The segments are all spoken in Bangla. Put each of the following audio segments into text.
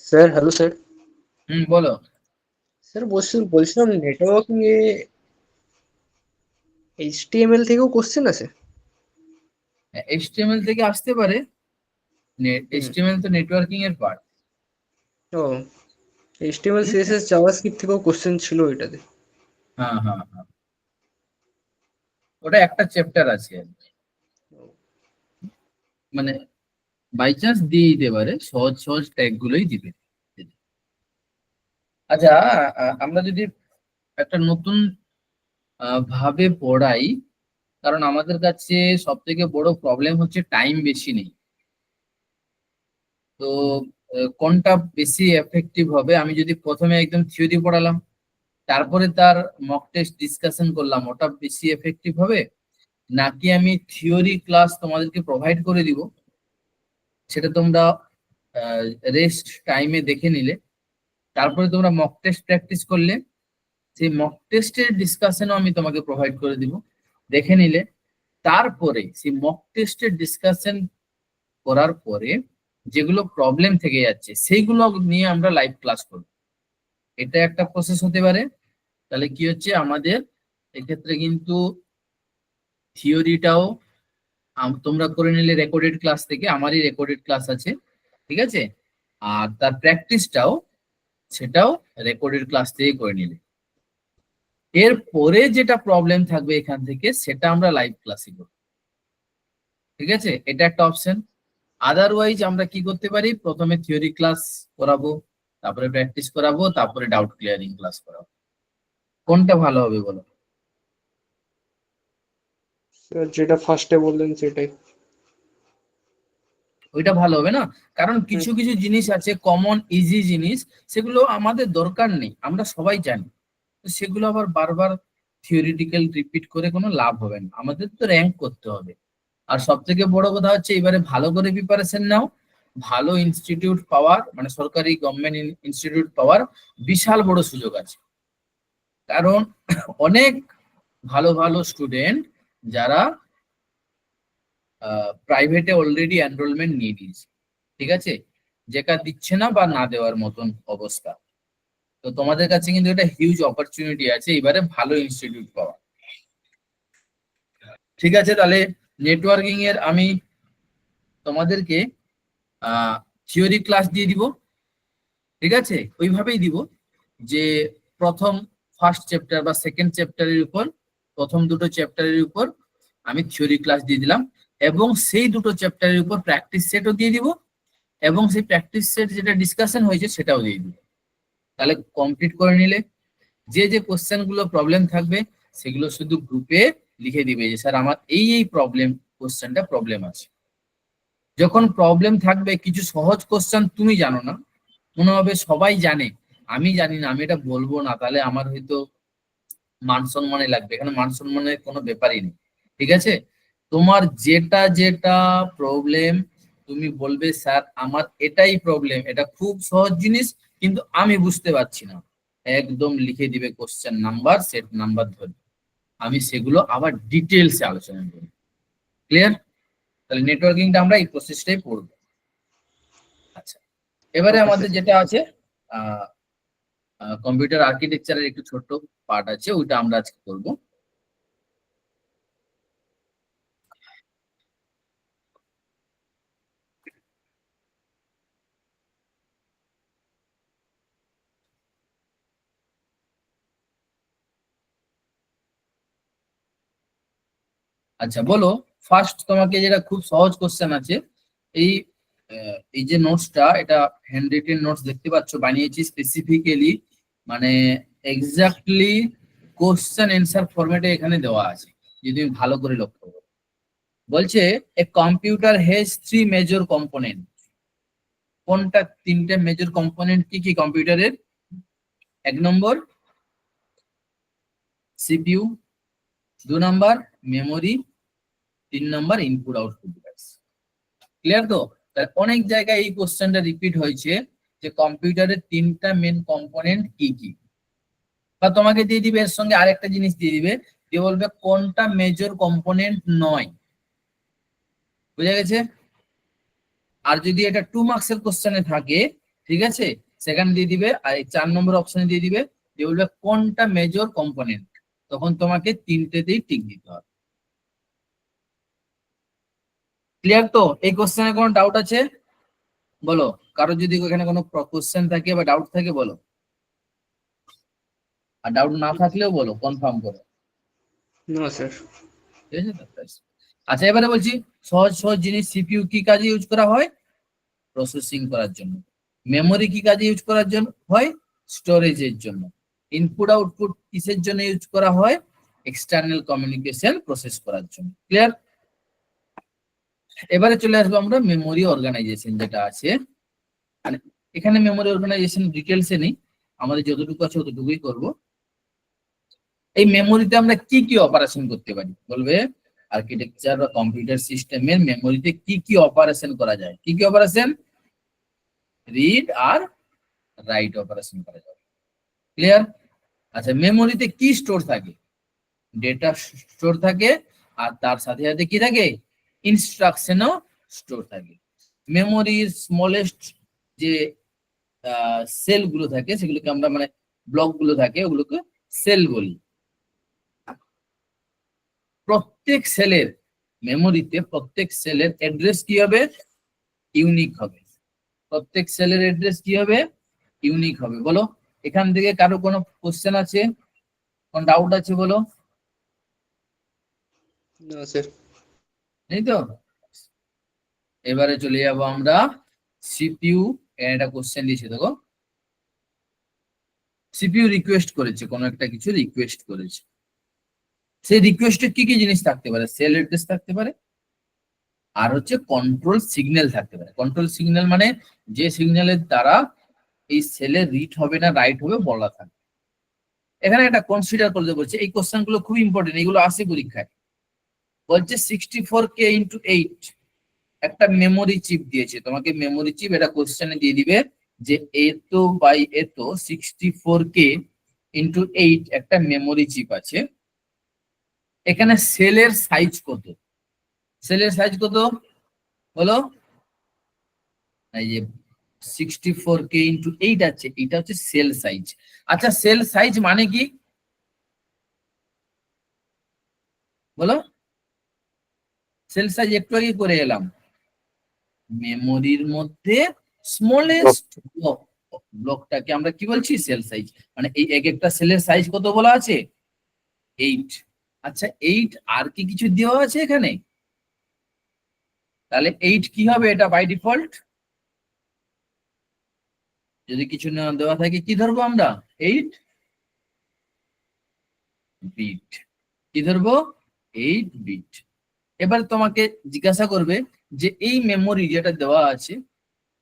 Sir, hello sir. বলো। স্যার বলছিলাম নেটওয়ার্কিং এ এইচটিএমএল থেকেও কোশ্চেন আছে। এইচটিএমএল থেকে আসতে পারে। হুম। এইচটিএমএল তো নেটওয়ার্কিং এর পার্ট। ও, এইচটিএমএল ঠিক আছে। সিএসএস জাভাস্ক্রিপ্ট থেকেও কোশ্চেন ছিল এটাতে। হ্যাঁ, হ্যাঁ, হ্যাঁ, ওটা একটা চ্যাপ্টার আছে আর কি। মানে বাই চান্স দিয়ে দিতে পারে, সহজ সহজ ট্যাগ গুলোই দিবে। আচ্ছা, আমরা যদি একটা নতুন ভাবে পড়াই, কারণ আমাদের কাছে সব থেকে বড় প্রবলেম হচ্ছে টাইম বেশি নেই। তো কোনটা বেশি এফেক্টিভ হবে? আমি যদি প্রথমে একদম থিওরি পড়ালাম, তারপরে তার মক টেস্ট ডিসকাশন করলাম, ওটা বেশি এফেক্টিভ হবে, নাকি আমি থিওরি ক্লাস তোমাদেরকে প্রোভাইড করে দিব, সেটা তোমরা রেস্ট টাইমে দেখে নিলে, তারপরে তোমরা মক টেস্ট প্র্যাকটিস করলে, সেই মক টেস্টের ডিসকাশনও আমি তোমাকে প্রোভাইড করে দিব, দেখে নিলে, তারপরে সেই মক টেস্টের ডিসকাশন করার পরে যেগুলো প্রবলেম থেকে যাচ্ছে সেইগুলো নিয়ে আমরা লাইভ ক্লাস করব। এটা একটা প্রসেস হতে পারে। তাহলে কি হচ্ছে আমাদের এক্ষেত্রে কিন্তু থিওরিটাও তোমরা করে নিলে রেকর্ডেড ক্লাস থেকে, আমারই রেকর্ডেড ক্লাস আছে, ঠিক আছে, আর তার প্র্যাকটিসটাও সেটাও রেকর্ডেড ক্লাস থেকে করে নিলে, এর পরে যেটা প্রবলেম থাকবে এখান থেকে সেটা আমরা লাইভ ক্লাসে করব। ঠিক আছে, এটা একটা অপশন। আদারওয়াইজ আমরা কি করতে পারি, প্রথমে থিওরি ক্লাস করাবো, তারপরে প্র্যাকটিস করাবো, তারপরে ডাউট ক্লিয়ারিং ক্লাস করাবো। কোনটা ভালো হবে বলো? স্যার, যেটা ফার্স্টে বললেন সেটাই। ওইটা ভালো হবে না? কারণ হুম। কিছু কিছু জিনিস আছে কমন ইজি জিনিস, সেগুলো আমাদের দরকার নেই, আমরা সবাই জানি। তো সেগুলো আবার বারবার থিওরিটিক্যাল রিপিট করে কোনো লাভ হবে না, আমাদের তো র্যাঙ্ক করতে হবে। আর সব থেকে বড় কথা হচ্ছে এবারে ভালো করে প্রিপারেশন নাও। ভালো ইনস্টিটিউট পাওয়ার, মানে সরকারি গভর্নমেন্ট ইনস্টিটিউট পাওয়ার বিশাল বড় সুযোগ আছে। কারণ অনেক ভালো ভালো স্টুডেন্ট যারা প্রাইভেটে অলরেডি এনরোলমেন্ট নিয়ে নিয়েছে, ঠিক আছে, যেটা দিচ্ছে না বা না দেওয়ার মতন অবস্থা। তো তোমাদের কাছে কিন্তু এটা হিউজ অপরচুনিটি আছে এবারে ভালো ইনস্টিটিউট পাওয়া। ঠিক আছে, তাহলে নেটওয়ার্কিং এর আমি তোমাদেরকে থিওরি ক্লাস দিয়ে দিব। ঠিক আছে, ওইভাবেই দিব যে প্রথম ফার্স্ট চ্যাপ্টার বা সেকেন্ড চ্যাপ্টারের উপর, প্রথম দুটো চ্যাপ্টারের উপর আমি থিওরি ক্লাস দিয়ে দিলাম, এবং সেই দুটো চ্যাপ্টারের উপর প্র্যাকটিস সেটও দিয়ে দিব, এবং সেই প্র্যাকটিস সেট যেটা ডিসকাশন হয়েছে সেটাও দিয়ে দিব। তাহলে কমপ্লিট করে নিলে যে যে কোশ্চেন গুলো প্রবলেম থাকবে সেগুলো শুধু গ্রুপে লিখে দিবে যে স্যার আমার এই এই প্রবলেম, কোশ্চেনটা প্রবলেম আছে। যখন প্রবলেম থাকবে, কিছু সহজ কোশ্চেন তুমি জানো না, মনে হবে সবাই জানে, আমি জানি না, আমি এটা বলবো না, তাহলে আমার হয়তো মান সম্মানে লাগবে। এখানে মান সম্মানের কোনো ব্যাপারই নেই। ঠিক আছে, তোমার যেটা যেটা প্রবলেম তুমি বলবে স্যার আমার এটাই প্রবলেম, এটা খুব সহজ জিনিস কিন্তু আমি বুঝতে পারছি না, একদম লিখে দিবে কোশ্চেন নাম্বার, সেট নাম্বার ধরে, আমি সেগুলো আবার ডিটেলসে আলোচনা করি। ক্লিয়ার? তাহলে নেটওয়ার্কিংটা আমরা এই প্রসেসটাই পড়বো। আচ্ছা, এবারে ওকে আমাদের স্যার। যেটা আছে, কম্পিউটার আর্কিটেকচারের একটু ছোট্ট পার্ট আছে, ওইটা আমরা আজকে করবো। আচ্ছা বলো, ফার্স্ট তোমাকে যেটা খুব সহজ কোশ্চেন আছে, এই এই যে নোটসটা, এটা হ্যান্ড রিটেন নোটস দেখতে পাচ্ছ, বানিয়েছি স্পেসিফিক্যালি, মানে এক্স্যাক্টলি কোশ্চেন অ্যান্সার ফরম্যাটে এখানে দেওয়া আছে, যদি তুমি ভালো করে লক্ষ্য করো। বলছে a computer has three major component. কোনটা তিনটে মেজর কম্পোনেন্ট কি কি কম্পিউটারের? এক নম্বর সিপিইউ, দু নম্বর মেমোরি, তিন নম্বর ইনপুট আউটপুট ডিভাইস। ক্লিয়ার তো? তাহলে অনেক জায়গায় এই কোশ্চেনটা রিপিট হয়েছে যে কম্পিউটারের তিনটা মেন কম্পোনেন্ট কি কি, বা তোমাকে দিয়ে দিবে এর সঙ্গে আরেকটা জিনিস দিয়ে দিবে, যে বলবে কোনটা মেজর কম্পোনেন্ট নয়। বুঝা গেছে? আর যদি এটা 2 মার্কসের কোশ্চেনে থাকে, ঠিক আছে, সেখানে দিয়ে দিবে। আর এই 4 নম্বর অপশনে দিয়ে দিবে যে বলবে কোনটা মেজর কম্পোনেন্ট, তখন তোমাকে তিনটেতেই টিক দিতে হবে। ক্লিয়ার তো? এই কোশ্চেনে কোনো ডাউট আছে বলো, কারো যদি এখানে কোনো কোশ্চেন থাকে বা ডাউট থাকে বলো, আর ডাউট না থাকলেও বলো, কনফার্ম করো। না স্যার। ঠিক আছে তো? ব্যাস। আচ্ছা, এবারে বলছি সহজ সহজ জিনিস। সিপিইউ কি কাজে ইউজ করা হয়? প্রসেসিং করার জন্য। মেমোরি কি কাজে ইউজ করার জন্য হয়? স্টোরেজের জন্য। ইনপুট আউটপুট কিসের জন্য ইউজ করা হয়? এক্সটার্নাল কমিউনিকেশন প্রসেস করার জন্য। ক্লিয়ার? এবারে চলে আসবো আমরা মেমোরি অর্গানাইজেশন যেটা আছে। মানে এখানে মেমোরি অর্গানাইজেশন ডিটেলসে নেই, আমাদের যতটুকু আছে ততটুকুই করব। এই মেমোরিতে আমরা কি কি অপারেশন করতে পারি বলবে? আর্কিটেকচার বা কম্পিউটার সিস্টেমের মেমোরিতে কি কি অপারেশন করা যায়? কি কি অপারেশন? রিড আর রাইট অপারেশন করা যায়। ক্লিয়ার? আচ্ছা, মেমোরিতে কি স্টোর থাকে? ডেটা স্টোর থাকে, আর তার সাথে সাথে কি থাকে? ইনস্ট্রাকশনও স্টোর থাকে। মেমোরির স্মলেস্ট যে সেল গুলো থাকে সেগুলোকে আমরা মানে ব্লক গুলো থাকে ওগুলোকে সেল বলি। প্রত্যেক সেলের মেমোরিতে প্রত্যেক সেলের অ্যাড্রেস কি হবে? ইউনিক হবে। প্রত্যেক সেলের অ্যাড্রেস কি হবে? ইউনিক হবে। বলো, এখান থেকে কারো কোনো কোশ্চেন আছে, কোন ডাউট আছে বলো? না স্যার। নেই তো? এবারে চলে যাব আমরা সিপিইউ। একটা কোশ্চেন দিয়েছে দেখো, সিপিইউ রিকোয়েস্ট করেছে, কোনো একটা কিছু রিকোয়েস্ট করেছে। সেই রিকোয়েস্টে কি কি জিনিস থাকতে পারে? সেল অ্যাড্রেস থাকতে পারে, আর হচ্ছে কন্ট্রোল সিগন্যাল থাকতে পারে। কন্ট্রোল সিগন্যাল মানে যে সিগন্যালের দ্বারা এই সেলে রিড হবে না রাইট হবে বলা থাকে। এখানে একটা কনসিডার করতে বলছে, এই কোশ্চেন গুলো খুব ইম্পর্টেন্ট, এগুলো আসে পরীক্ষায়। বলছে 64K × 8 একটা মেমোরি চিপ দিয়েছে তোমাকে। মেমোরি চিপ এটা কোশ্চেনে দিয়ে দিবে যে এত বাই এত 64K × 8 একটা মেমোরি চিপ আছে। এখানে সেলের সাইজ কত? সেলের সাইজ কত বলো? এই যে 64K × 8 আছে, এটা হচ্ছে সেল সাইজ। আচ্ছা, সেল সাইজ মানে কি বলো? সেল সাইজ একটু আগে করে এলাম, মেমোরির মধ্যে স্মলেস্ট ব্লকটাকে আমরা কি বলছি? Cell size. মানে এই এক একটা সেলের সাইজ কত বলা আছে? 8। আচ্ছা, 8 আর কি কিছু দেওয়া আছে এখানে? তাহলে 8 কি হবে? এটা বাই ডিফল্ট যদি কিছু না দেওয়া থাকে কি ধরবো আমরা? 8 বিট। কি ধরবো? 8 বিট। এবার তোমাকে জিজ্ঞাসা করবে যে এই মেমোরি যেটা দেওয়া আছে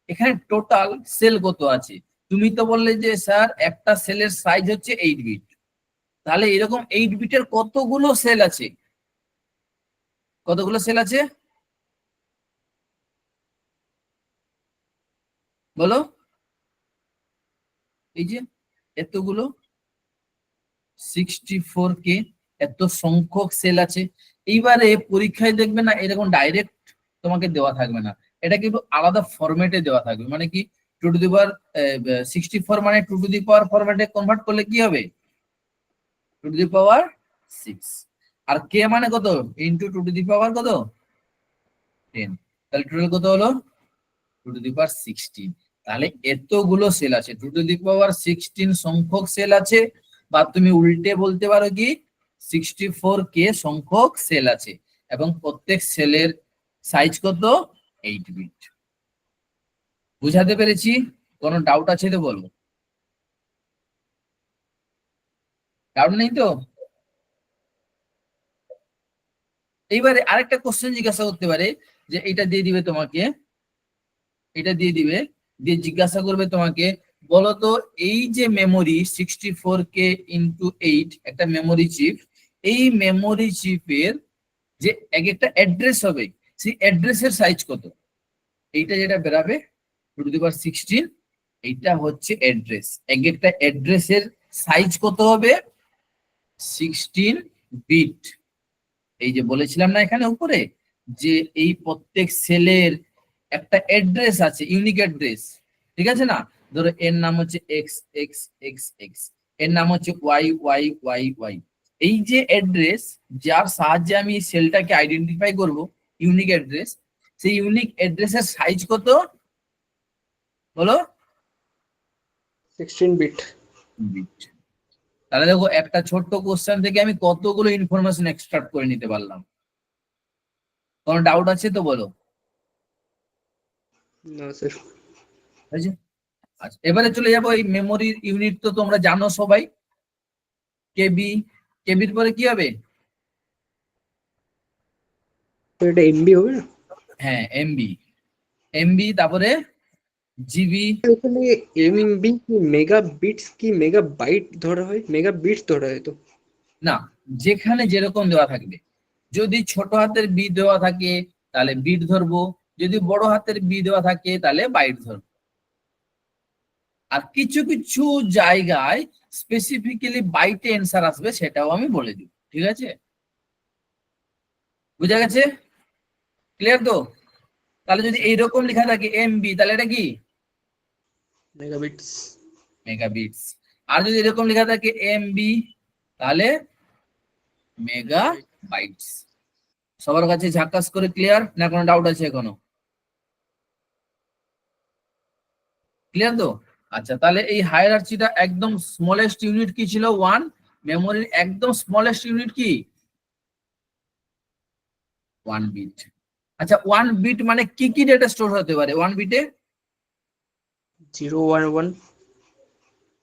এখানে টোটাল সেল কত আছে? তুমি তো বললে যে স্যার একটা সেলের সাইজ হচ্ছে 8 বিট। তাহলে এরকম 8 বিটের কতগুলো সেল আছে? কতগুলো সেল আছে বলো? এই যে এতগুলো 64K, এত সংখ্যক সেল আছে। এইবারে পরীক্ষায় দেখবে না এরকম ডাইরেক্ট তোমাকে দেওয়া থাকবে না, এটা কিন্তু আলাদা ফরম্যাটে দেওয়া থাকবে। মানে কি, 2^64 মানে 2^, ফরম্যাটে কনভার্ট করলে কি হবে? 2^6। আর কে মানে কত? ইন্টু 2^, কত? 10। তাহলে টোটাল কত হলো? 2^16। তাহলে এতগুলো সেল আছে, 2^16 সংখ্যক সেল আছে। বা তুমি উল্টে বলতে পারো কি 64K সংখ্যক সেল আছে, এবং প্রত্যেক সেলের সাইজ কত? 8 বিট। বুঝাতে পেরেছি? কোনো ডাউট আছে তো বলবো। ডাউট নেই তো? এইবারে আরেকটা কোশ্চেন জিজ্ঞাসা করতে পারে যে এটা দিয়ে দিবে তোমাকে, এটা দিয়ে দিবে, দিয়ে জিজ্ঞাসা করবে তোমাকে বলতো এই যে মেমোরি 64K × 8 একটা মেমোরি চিপ, এই মেমোরি চিপের যে এক একটা অ্যাড্রেস হবে সেই অ্যাড্রেসের সাইজ কত? এইটা যেটা বেরাবে 2^16, এইটা হচ্ছে অ্যাড্রেস। এক একটা অ্যাড্রেসের সাইজ কত হবে? 16 বিট। এই যে বলেছিলাম না এখানে উপরে যে এই প্রত্যেক সেলের একটা অ্যাড্রেস আছে, ইউনিক অ্যাড্রেস। ঠিক আছে না? ধরো এর নাম হচ্ছে এক্স এক্স এক্স এক্স, এর নাম হচ্ছে ওয়াই ওয়াই ওয়াই ওয়াই। এই যে অ্যাড্রেস, যার সাহায্যে আমি সেলটাকে আইডেন্টিফাই করব, ইউনিক অ্যাড্রেস, সেই ইউনিক অ্যাড্রেসের সাইজ কত বলো? 16 বিট। বিট। তাহলে দেখো একটা ছোট্ট কোশ্চেন থেকে আমি কতগুলো ইনফরমেশন এক্সট্রাক্ট করে নিতে পারলাম। কোনো ডাউট আছে তো বলো। না স্যার। হয়েছে? আচ্ছা, এবারে চলে যাবো এই মেমোরির ইউনিট, তো তোমরা জানো সবাই, কেবি। কেবির পরে কি হবে? তো এটা এমবি হবে না? হ্যাঁ, এমবি। এমবি, তারপরে জিবি। এখানে এমবি কি মেগা বিটস কি মেগা বাইট ধরা হয়? মেগা বিটস ধরা হয় তো। না, যেখানে যেরকম দেওয়া থাকবে, যদি ছোট হাতের বি দেওয়া থাকে তাহলে বিট ধরবো, যদি বড় হাতের বি দেওয়া থাকে তাহলে বাইট ধরবো। আর কিছু কিছু জায়গায় স্পেসিফিক্যালি বাইটে অ্যান্সার আসবে, সেটাও আমি বলে দিব। ঠিক আছে, বুঝা গেছে? ক্লিয়ার তো? তাহলে যদি এইরকম লেখা থাকে এমবি, তাহলে এটা কি? Mega bits. মেগাবিটস। আর যদি এরকম লেখা থাকে এমবি, তাহলে মেগা বাইটস। সবার কাছে ঝাক্কাস করে ক্লিয়ার, না কোনো ডাউট আছে এখনো? ক্লিয়ার তো? আচ্ছা, তাহলে এই হায়ারার্চিটা একদম স্মলেস্ট ইউনিট কি ছিল? 1। মেমোরির একদম স্মলেস্ট ইউনিট কি? 1 বিট। আচ্ছা, 1 বিট মানে কি কি ডেটা স্টোর হতে পারে 1 বিটে? 0 1 1।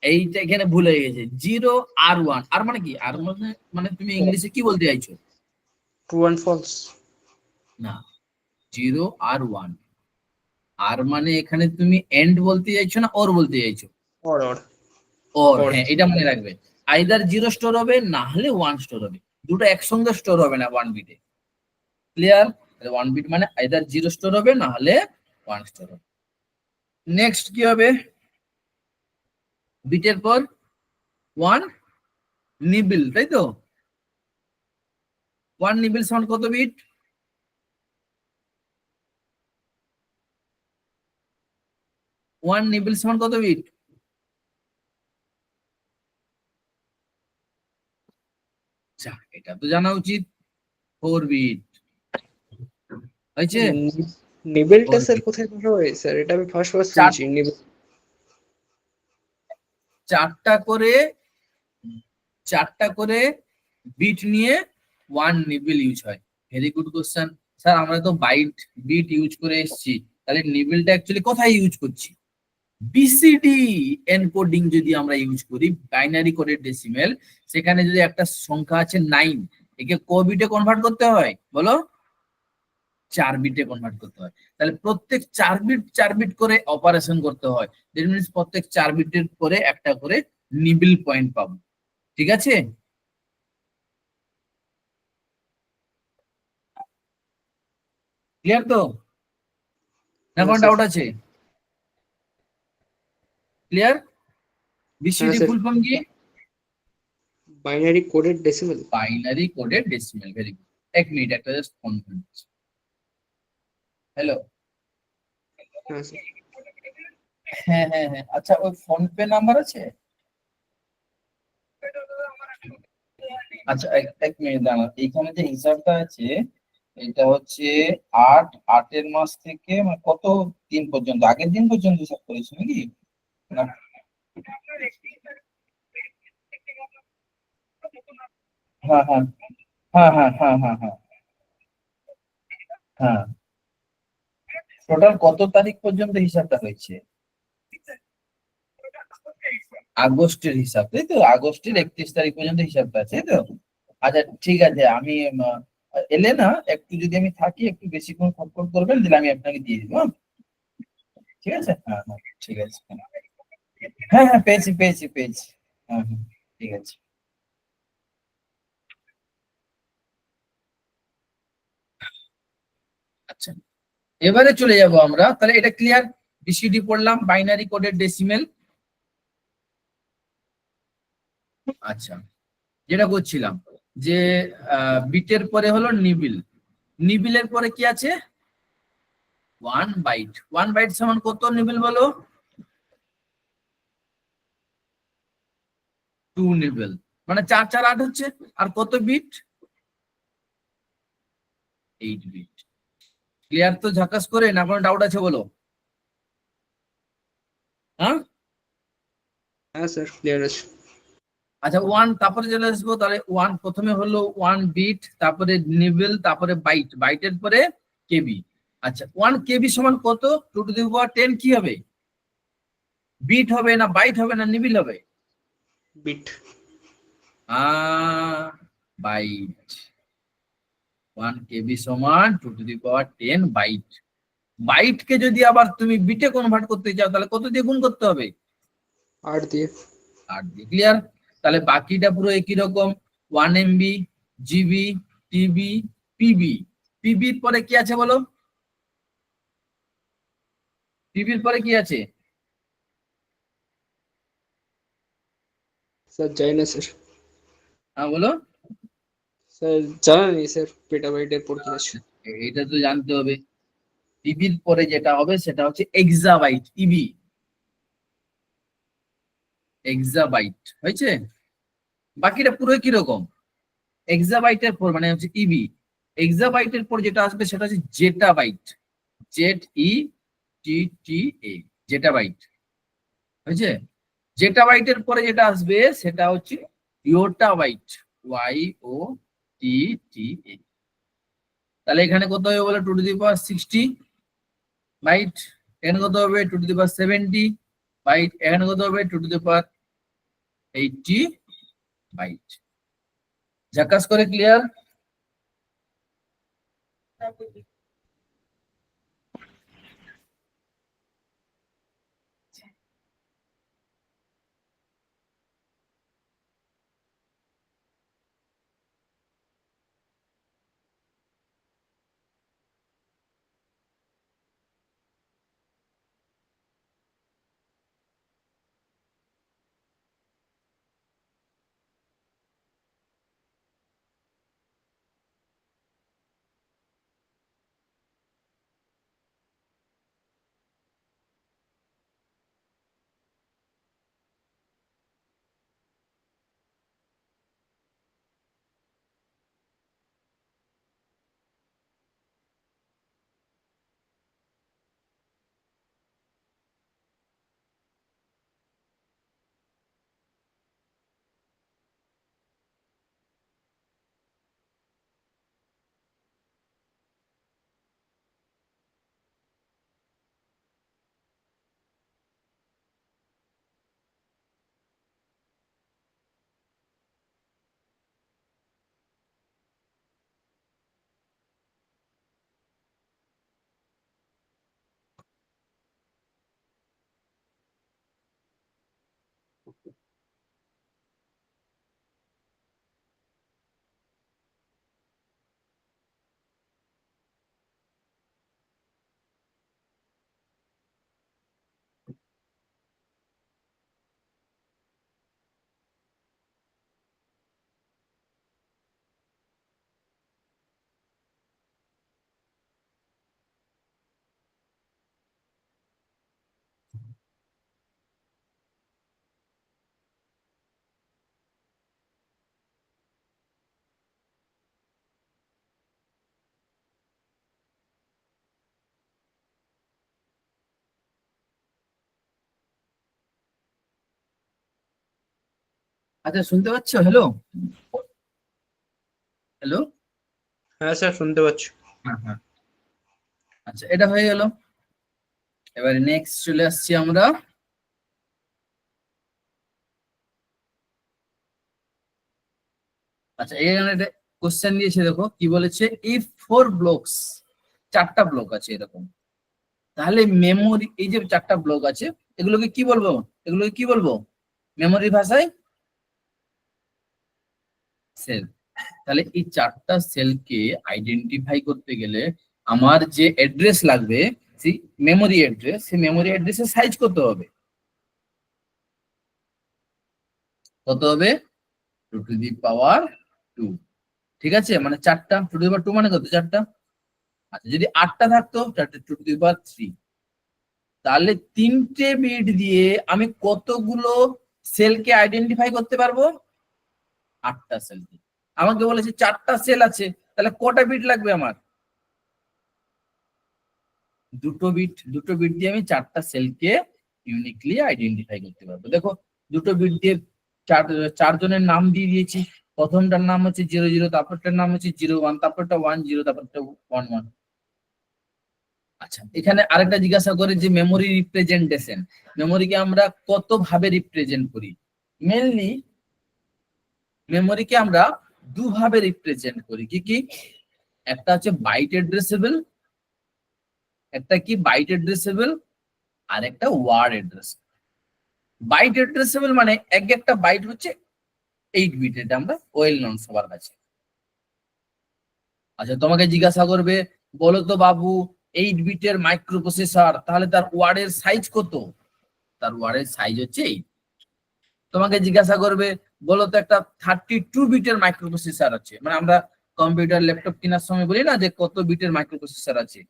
এইটা এখানে ভুল হয়ে গেছে, 0 আর 1। আর মানে কি? আর মানে মানে তুমি ইংলিশে কি বলতে চাইছো? True and false. না, 0 আর 1। আর মানে এখানে তুমি এন্ড বলতে চাইছো না ওর বলতে চাইছো? Or or or, or. হ্যাঁ, এটা মনে রাখবে। আইদার 0 স্টোর হবে, না হলে 1 স্টোর হবে। দুটো একসঙ্গে স্টোর হবে না 1 বিটে। ক্লিয়ার? 1 বিট মানে আইদার 0 স্টোর হবে, না হলে 1 স্টোর হবে। নেক্সট কি হবে? বিটের পর 1 নিবিল, তাই তো? 1 নিবিল সমান কত বিট? 1 নিবিল সমান কত বিট? আচ্ছা, এটা তো জানা উচিত। 4 বিট। হয়েছে? নিবেলটা 4 স্যার বিট। কোথায় ধরা হয় স্যার? এটা আমি ফার্স্ট ফার্স্ট শুনছি নিবেল। চারটা করে, চারটা করে বিট নিয়ে 1 নিবিল ইউজ হয়। Very good question. স্যার আমরা তো বাইট বিট ইউজ করে এসেছি, তাহলে নিবিলটা অ্যাকচুয়ালি কোথায় ইউজ করছি? বিসিডি এনকোডিং যদি আমরা ইউজ করি, বাইনারি কোডেড ডেসিমেল, সেখানে যদি একটা সংখ্যা আছে 9, একে ক বিটে কনভার্ট করতে হয় বলো? 4 বিটে কনভার্ট করতে হয়। তাহলে প্রত্যেক 4 বিট 4 বিট করে অপারেশন করতে হয়। দ্যাট মিনস প্রত্যেক 4 বিটের পরে একটা করে নিবিল পয়েন্ট পাবো। ঠিক আছে? ক্লিয়ার তো? না হ্যাঁ কোনো স্যার। ডাউট আছে? ক্লিয়ার? হ্যাঁ বিসিডি স্যার। ফুল ফর্ম কি? Binary coded decimal. Binary coded decimal. Very good. এক মিনিট, একটা জাস্ট ফোন করছি। হ্যালো। হ্যাঁ স্যার। হ্যাঁ হ্যাঁ হ্যাঁ, আচ্ছা, ওই ফোন পে নাম্বার আছে? আচ্ছা, এক মিনিট দাঁড়া, এইখানে যে হিসাবটা আছে, এটা হচ্ছে 8 মাস থেকে মানে কত দিন পর্যন্ত, আগের দিন পর্যন্ত হিসাব করেছো নাকি? না। হ্যাঁ হ্যাঁ হ্যাঁ হ্যাঁ হ্যাঁ হ্যাঁ হ্যাঁ হ্যাঁ। টোটাল কত তারিখ পর্যন্ত হিসাবটা হয়েছে? আগস্টের হিসাব, তাই তো? আগস্টের 31 তারিখ পর্যন্ত হিসাবটা আছে, তাই তো? আচ্ছা ঠিক আছে, আমি এলে না একটু, যদি আমি থাকি একটু বেশিক্ষণ ফোন করবেন, দিলে আমি আপনাকে দিয়ে দিব। হ্যাঁ? ঠিক আছে, হ্যাঁ হ্যাঁ, ঠিক আছে। হ্যাঁ হ্যাঁ, পেয়েছি পেয়েছি পেয়েছি। হ্যাঁ হ্যাঁ, ঠিক আছে। আচ্ছা, এবারে চলে যাব আমরা, তাহলে এটা ক্লিয়ার। বিসিডি পড়লাম, বাইনারি কোডের ডেসিমেল। আচ্ছা, যেটা করছিলাম যে বিটের পরে হলো নিবিল, নিবিলের পরে কি আছে? 1 বাইট। 1 বাইট সমান কত নিবিল বলো? 2 নিবেল, মানে 4 4 8 হচ্ছে। আর কত বিট? 8 বিট। ক্লিয়ার তো ঝাকাস করে, না কোনো ডাউট আছে বলো? হ্যাঁ হ্যাঁ স্যার, ক্লিয়ার আছে। আচ্ছা, 1 তারপরে চলে আসবো। তাহলে 1 প্রথমে হলো 1 বিট, তারপরে নিবেল, তারপরে বাইট, বাইটের পরে কেবি। আচ্ছা, 1 কেবি সমান কত? 2 টু দি পাওয়ার 10 কি হবে? বিট হবে না বাইট হবে না নিবিল হবে? বিট। বাইট। 1 কেবি সমান 2 টু দি পাওয়ার 10 বাইট। বাইটকে যদি আবার তুমি বিটে কনভার্ট করতে চাও তাহলে কত দিয়ে গুণ করতে হবে? 8 দিয়ে। 8 দিয়ে। ক্লিয়ার? তাহলে বাকিটা পুরো একই রকম, 1 এমবি, জিবি, টিবি, পিবি। পিবির পরে কি আছে বলো? পিবির পরে কি আছে? স্যার জানি না স্যার। হ্যাঁ বলো। স্যার জানা নেই স্যার, পেটাবাইটের পর কি আছে। এটা তো জানতে হবে। পিবির পরে যেটা হবে সেটা হচ্ছে এক্সাবাইট, ইবি, এক্সাবাইট হয়েছে। বাকিটা পুরো কি রকম। এক্সাবাইটের পর মানে হচ্ছে ইবি, এক্সাবাইটের পর যেটা আসবে সেটা হচ্ছে জেটাবাইট, জেড ই টি টি এ, জেটাবাইট হয়েছে। জেটাবাইটের পরে যেটা আসবে সেটা হচ্ছে ইয়োটাবাইট, ওয়াই ও টি টি এ। তাহলে এখানে কত হবে বলে? 2 টু দি পাওয়ার 60 বাইট। এখানে কত হবে? 2 টু দি পাওয়ার 70 বাইট। এখানে কত হবে? 2 টু দি পাওয়ার 80 বাইট। ঝাকাস করে ক্লিয়ার? আচ্ছা শুনতে পাচ্ছ? Hello, hello. হ্যাঁ স্যার, শুনতে পাচ্ছি। হ্যাঁ হ্যাঁ। আচ্ছা, এটা হয়ে গেল। এবারে নেক্সট চলে আসছি আমরা। আচ্ছা, এখানে একটা কোশ্চেন দিয়েছে, দেখো কি বলেছে। ইফ 4 ব্লকস, 4টা ব্লক আছে এরকম, তাহলে মেমোরি, এই যে 4টা ব্লক আছে এগুলোকে কি বলবো? এগুলোকে কি বলবো মেমোরি ভাষায়? সেল। তাহলে এই 4টা সেলকে আইডেন্টিফাই করতে গেলে আমার যে অ্যাড্রেস লাগবে, সেই মেমোরি অ্যাড্রেস, সেই মেমোরি অ্যাড্রেসের সাইজ কত হবে? কত হবে? 2 টু দি পাওয়ার 2। ঠিক আছে, মানে 4টা 2 টু দি পাওয়ার 2 মানে কত? 4টা। আচ্ছা, যদি 8টা থাকতো, 4 টু দি পাওয়ার 3। তাহলে 3টে বিট দিয়ে আমি কতগুলো সেলকে আইডেন্টিফাই করতে পারবো 8টা সেল। আমাকে বলেছে 4টা সেল আছে, তাহলে কটা বিট লাগবে আমার? 2টো বিট। 2টো বিট দিয়ে আমি 4টা সেলকে ইউনিকলি আইডেন্টিফাই করতে পারবো। দেখো 2টো বিট দিয়ে চারজনের নাম দিয়ে দিয়েছি। প্রথমটার নাম হচ্ছে 00, তারপরটার নাম হচ্ছে 01, তারপরটা 10, তারপরটা 11। আচ্ছা, এখানে আরেকটা জিজ্ঞাসা করে যে মেমোরি রিপ্রেজেন্টেশন, মেমোরিকে আমরা কত ভাবে রিপ্রেজেন্ট করি? মেনলি মেমোরিকে আমরা দুভাবে রিপ্রেজেন্ট করি। কি কি? একটা হচ্ছে বাইট অ্যাড্রেসেবল, একটা কি বাইট অ্যাড্রেসেবল, আর একটা ওয়ার্ড অ্যাড্রেসেবল। বাইট অ্যাড্রেসেবল মানে একটা বাইট হচ্ছে 8 বিট, এটা আমরা ওয়েল নন সবার কাছে। আচ্ছা, তোমাকে জিজ্ঞাসা করবে বলো তো বাবু 8 বিটের মাইক্রো প্রসেসর, তাহলে তার ওয়ার্ডের সাইজ কত? তার ওয়ার্ডের সাইজ হচ্ছে 8। তোমাকে জিজ্ঞাসা করবে বলো তো একটা 32 বিটের মাইক্রো প্রসেসর আছে, মানে আমরা কম্পিউটার ল্যাপটপ কেনার সময় বলি না যে কত বিটের মাইক্রো প্রসেসর আছে,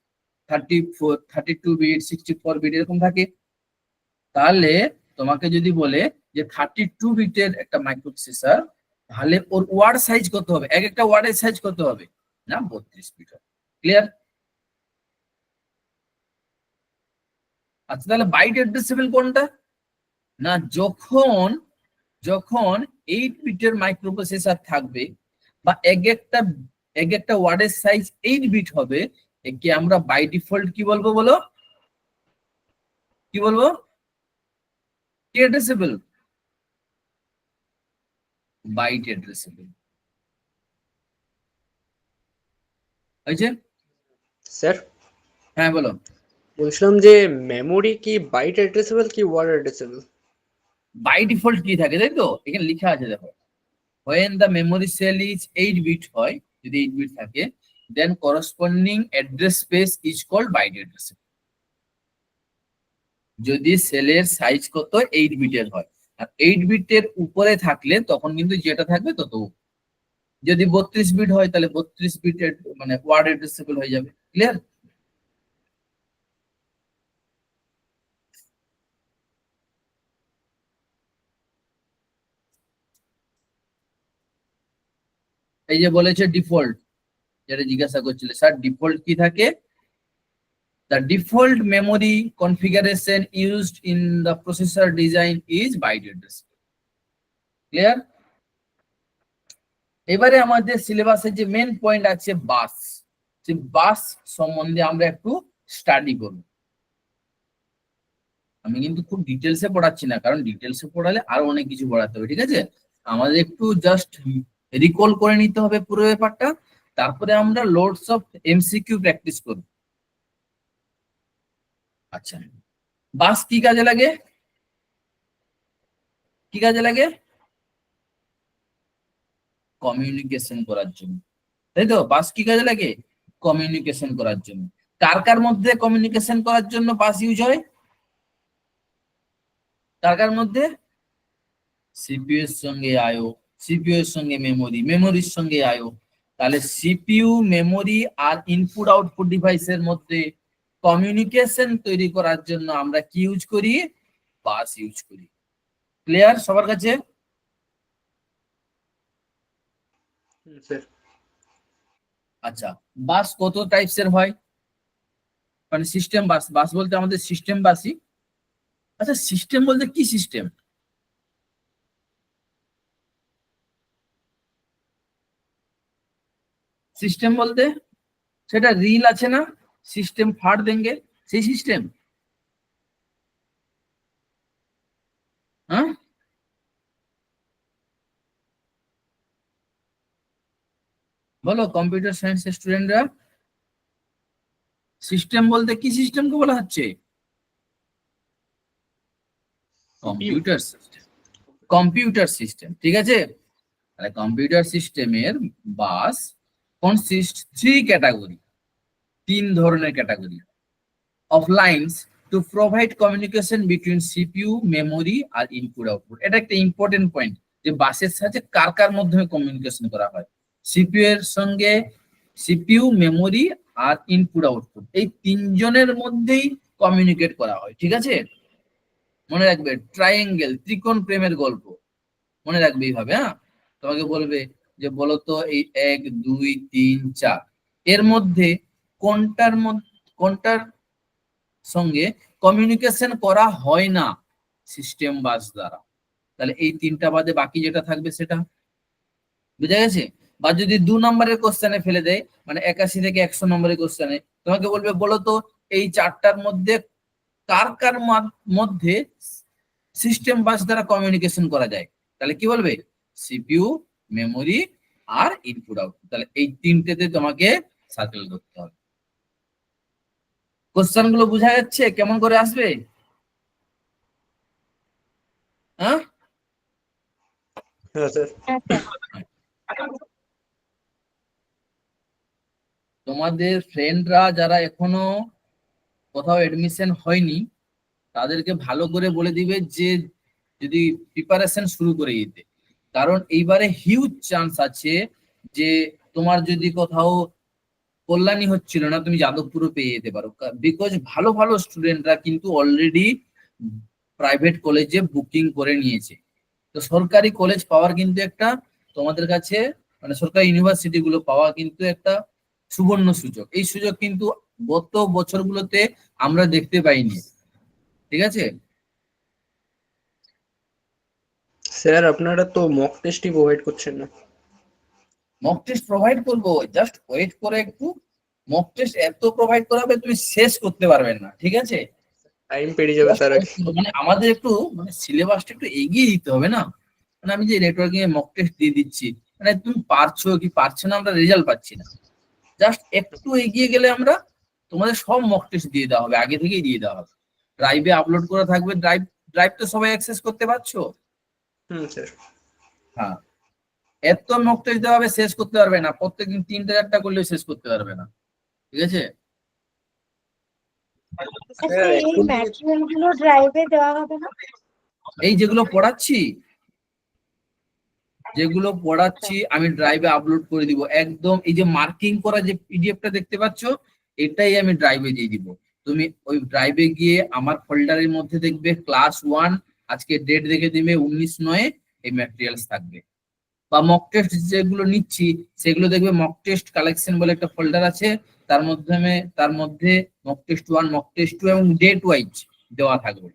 34, 32 বিট, 64 বিট এরকম থাকে। তাহলে তোমাকে যদি বলে যে 32 বিটের একটা মাইক্রো প্রসেসর, তাহলে ওর ওয়ার্ড সাইজ কত হবে? একটা ওয়ার্ডের সাইজ কত হবে? না, 32 বিট হবে। ক্লিয়ার? আচ্ছা, তাহলে বাইট অ্যাড্রেসেবল কোনটা? না, যখন যখন 8 বিটের মাইক্রো প্রসেসর থাকবে বা একটা ওয়ার্ডের সাইজ 8 বিট হবে, একে আমরা বাই ডিফল্ট কি বলবো বলো? কি বলবো? কি অ্যাড্রেসেবল? Byte addressable. হয়েছে? স্যার হ্যাঁ বলো। বলছিলাম যে মেমোরি কি বাইট অ্যাড্রেসেবল কি ওয়ার্ড অ্যাড্রেসেবল? বাই ডিফল্ট কি থাকে তাই তো, এখানে লেখা আছে দেখো, when the memory cell is 8 bit হয়, যদি 8 বিট থাকে, then corresponding address space is called byte address। যদি সেলের সাইজ কত 8 বিটের হয়, আর 8 বিটের উপরে থাকলে তখন কিন্তু যেটা থাকবে তত। যদি 32 বিট হয় তাহলে 32 বিটের মানে ওয়ার্ড অ্যাড্রেসেবল হয়ে যাবে। ক্লিয়ার? এই যে বলেছে ডিফল্ট, যেটা জিজ্ঞাসা করছিলে স্যার ডিফল্ট কি থাকে? The default memory configuration used in the processor design is byte address। Clear? এবারে আমাদের সিলেবাসে যে মেন পয়েন্ট আছে বাস, সেই বাস সম্বন্ধে আমরা একটু স্টাডি করব। আমি কিন্তু খুব ডিটেলসে পড়াচ্ছি না, কারণ ডিটেলসে পড়ালে আরো অনেক কিছু পড়াতে হবে। ঠিক আছে, আমাদের একটু জাস্ট রিকল করে নিতে হবে পুরো ব্যাপারটা, তারপরে আমরা লোডস অফ এমসিকিউ প্র্যাকটিস করব। আচ্ছা, বাস কি কাজে লাগে? কি কাজে লাগে? কমিউনিকেশন করার জন্য, তাই তো? বাস কি কাজে লাগে? কমিউনিকেশন করার জন্য। কার কার মধ্যে কমিউনিকেশন করার জন্য বাস ইউজ হয়? কার কার মধ্যে? সিপিইউ এর সঙ্গে আইও, সিপিইউ এর সঙ্গে মেমোরি, মেমোরির সঙ্গে আইও। তাহলে সিপিইউ, মেমোরি আর ইনপুট আউটপুট ডিভাইসের মধ্যে কমিউনিকেশন তৈরি করার জন্য আমরা কি ইউজ করি? বাস ইউজ করি। ক্লিয়ার সবার কাছে? স্যার আচ্ছা, বাস কত টাইপস এর হয়? মানে সিস্টেম বাস, বাস বলতে আমাদের সিস্টেম বাসই। আচ্ছা, সিস্টেম বলতে কি সিস্টেম? সিস্টেম বলতে সেটা রিল আছে না, সিস্টেম ফাড় দেंगे, সেই সিস্টেম। হ্যাঁ, বলো কম্পিউটার সায়েন্স স্টুডেন্টরা, সিস্টেম বলতে কি সিস্টেমকে বলা হচ্ছে? Computer system. কম্পিউটার সিস্টেম, ঠিক আছে। তাহলে কম্পিউটার সিস্টেমের বাস কনসিস্ট 3 ক্যাটাগরি, 3 ধরনের category of lines to provide communication between CPU, memory আর ইনপুট আউটপুট। এটা একটা ইম্পর্টেন্ট পয়েন্ট যে বাসের সাথে কার কার মাধ্যমে কমিউনিকেশন করা হয়। সিপিইউ এর সঙ্গে, সিপিইউ, মেমোরি আর ইনপুট আউটপুট, এই 3 জনের মধ্যেই কমিউনিকেট করা হয়। ঠিক আছে, মনে রাখবে ট্রায়াঙ্গেল, ত্রিকোণ প্রেমের গল্প, মনে রাখবে এইভাবে। হ্যাঁ, তোমাকে বলবে যে বলতো এই 1 2 3 4 এর মধ্যে কোনটার সঙ্গে কমিউনিকেশন করা হয় না সিস্টেম বাস দ্বারা, তাহলে এই তিনটা বাদে বাকি যেটা থাকবে সেটা। বুঝা গেছে? বা যদি 2 নম্বরের কোশ্চেনে ফেলে দেয়, মানে 81 থেকে 100 নম্বরের কোশ্চেনে তোমাকে বলবে বলতো এই চারটার মধ্যে কার কার মধ্যে সিস্টেম বাস দ্বারা কমিউনিকেশন করা যায়, তাহলে কি বলবে? সিপিইউ, মেমোরি আর ইনপুট আউটপুট। তাহলে এই তিনটেতে তোমাকে সার্কেল করতে হবে। কোশ্চেন গুলো বোঝা যাচ্ছে কেমন করে আসবে? হ্যাঁ হ্যাঁ স্যার। তোমাদের ফ্রেন্ডরা যারা এখনো কোথাও এডমিশন হয়নি তাদেরকে ভালো করে বলে দিবে যে যদি প্রিপারেশন শুরু করে দিতে, কারণ এইবারে হিউজ চান্স আছে যে তোমার যদি কোথাও কল্যাণী হচ্ছিল না তুমি যাদবপুরও পেয়ে যেতে পারো, বিকজ ভালো ভালো স্টুডেন্টরা কিন্তু অলরেডি প্রাইভেট কলেজে বুকিং করে নিয়েছে। তো সরকারি কলেজ পাওয়ার কিন্তু একটা তোমাদের কাছে, মানে সরকারি ইউনিভার্সিটি গুলো পাওয়া কিন্তু একটা সুবর্ণ সুযোগ। এই সুযোগ কিন্তু গত বছরগুলোতে আমরা দেখতে পাইনি। ঠিক আছে? স্যার আপনারা তো মক টেস্টই প্রোভাইড করছেন না। মক টেস্ট প্রোভাইড করবো, জাস্ট ওয়েট করে একটু। মক টেস্ট এত প্রোভাইড করাবে তুমি শেষ করতে পারবেন না, ঠিক আছে? টাইম পেরিয়ে যাবে Just তার wait আগে। করো। মানে আমাদের একটু মানে সিলেবাসটা একটু এগিয়ে দিতে হবে না? মানে আমি যে নেটওয়ার্কিং এ মক টেস্ট দিয়ে দিচ্ছি, মানে তুমি পারছো কি পারছো না আমরা রেজাল্ট পাচ্ছি না। জাস্ট একটু এগিয়ে গেলে আমরা তোমাদের সব মক টেস্ট দিয়ে দেওয়া হবে, আগে থেকেই দিয়ে দেওয়া হবে। ড্রাইভে আপলোড করা থাকবে, ড্রাইভ ড্রাইভ তো সবাই অ্যাক্সেস করতে পারছো। স্যার। হ্যাঁ, এত মক টেস্ট দেওয়া হবে, শেষ করতে পারবে না, প্রত্যেকদিন 3টা 4টা করলেও শেষ করতে পারবে না। ঠিক আছে? আচ্ছা, এই ম্যাটেরিয়াল গুলো ড্রাইভে দেওয়া হবে না? এই যেগুলো পড়াচ্ছি আমি ড্রাইভে আপলোড করে দিব একদম। এই যে মার্কিং করা যে পিডিএফটা দেখতে পাচ্ছ, এটাই আমি ড্রাইভে দিয়ে দিব। তুমি ওই ড্রাইভে গিয়ে আমার ফোল্ডারের মধ্যে দেখবে ক্লাস 1, আজকে ডেট দেখে দিবে 19/9, এই ম্যাটেরিয়ালস থাকবে। বা মক টেস্ট যেগুলো নিচ্ছি সেগুলো দেখবে মক টেস্ট কালেকশন বলে একটা ফোল্ডার আছে, তার মধ্যে মক টেস্ট 1, মক টেস্ট 2 এবং ডেট ওয়াইজ দেওয়া থাকবে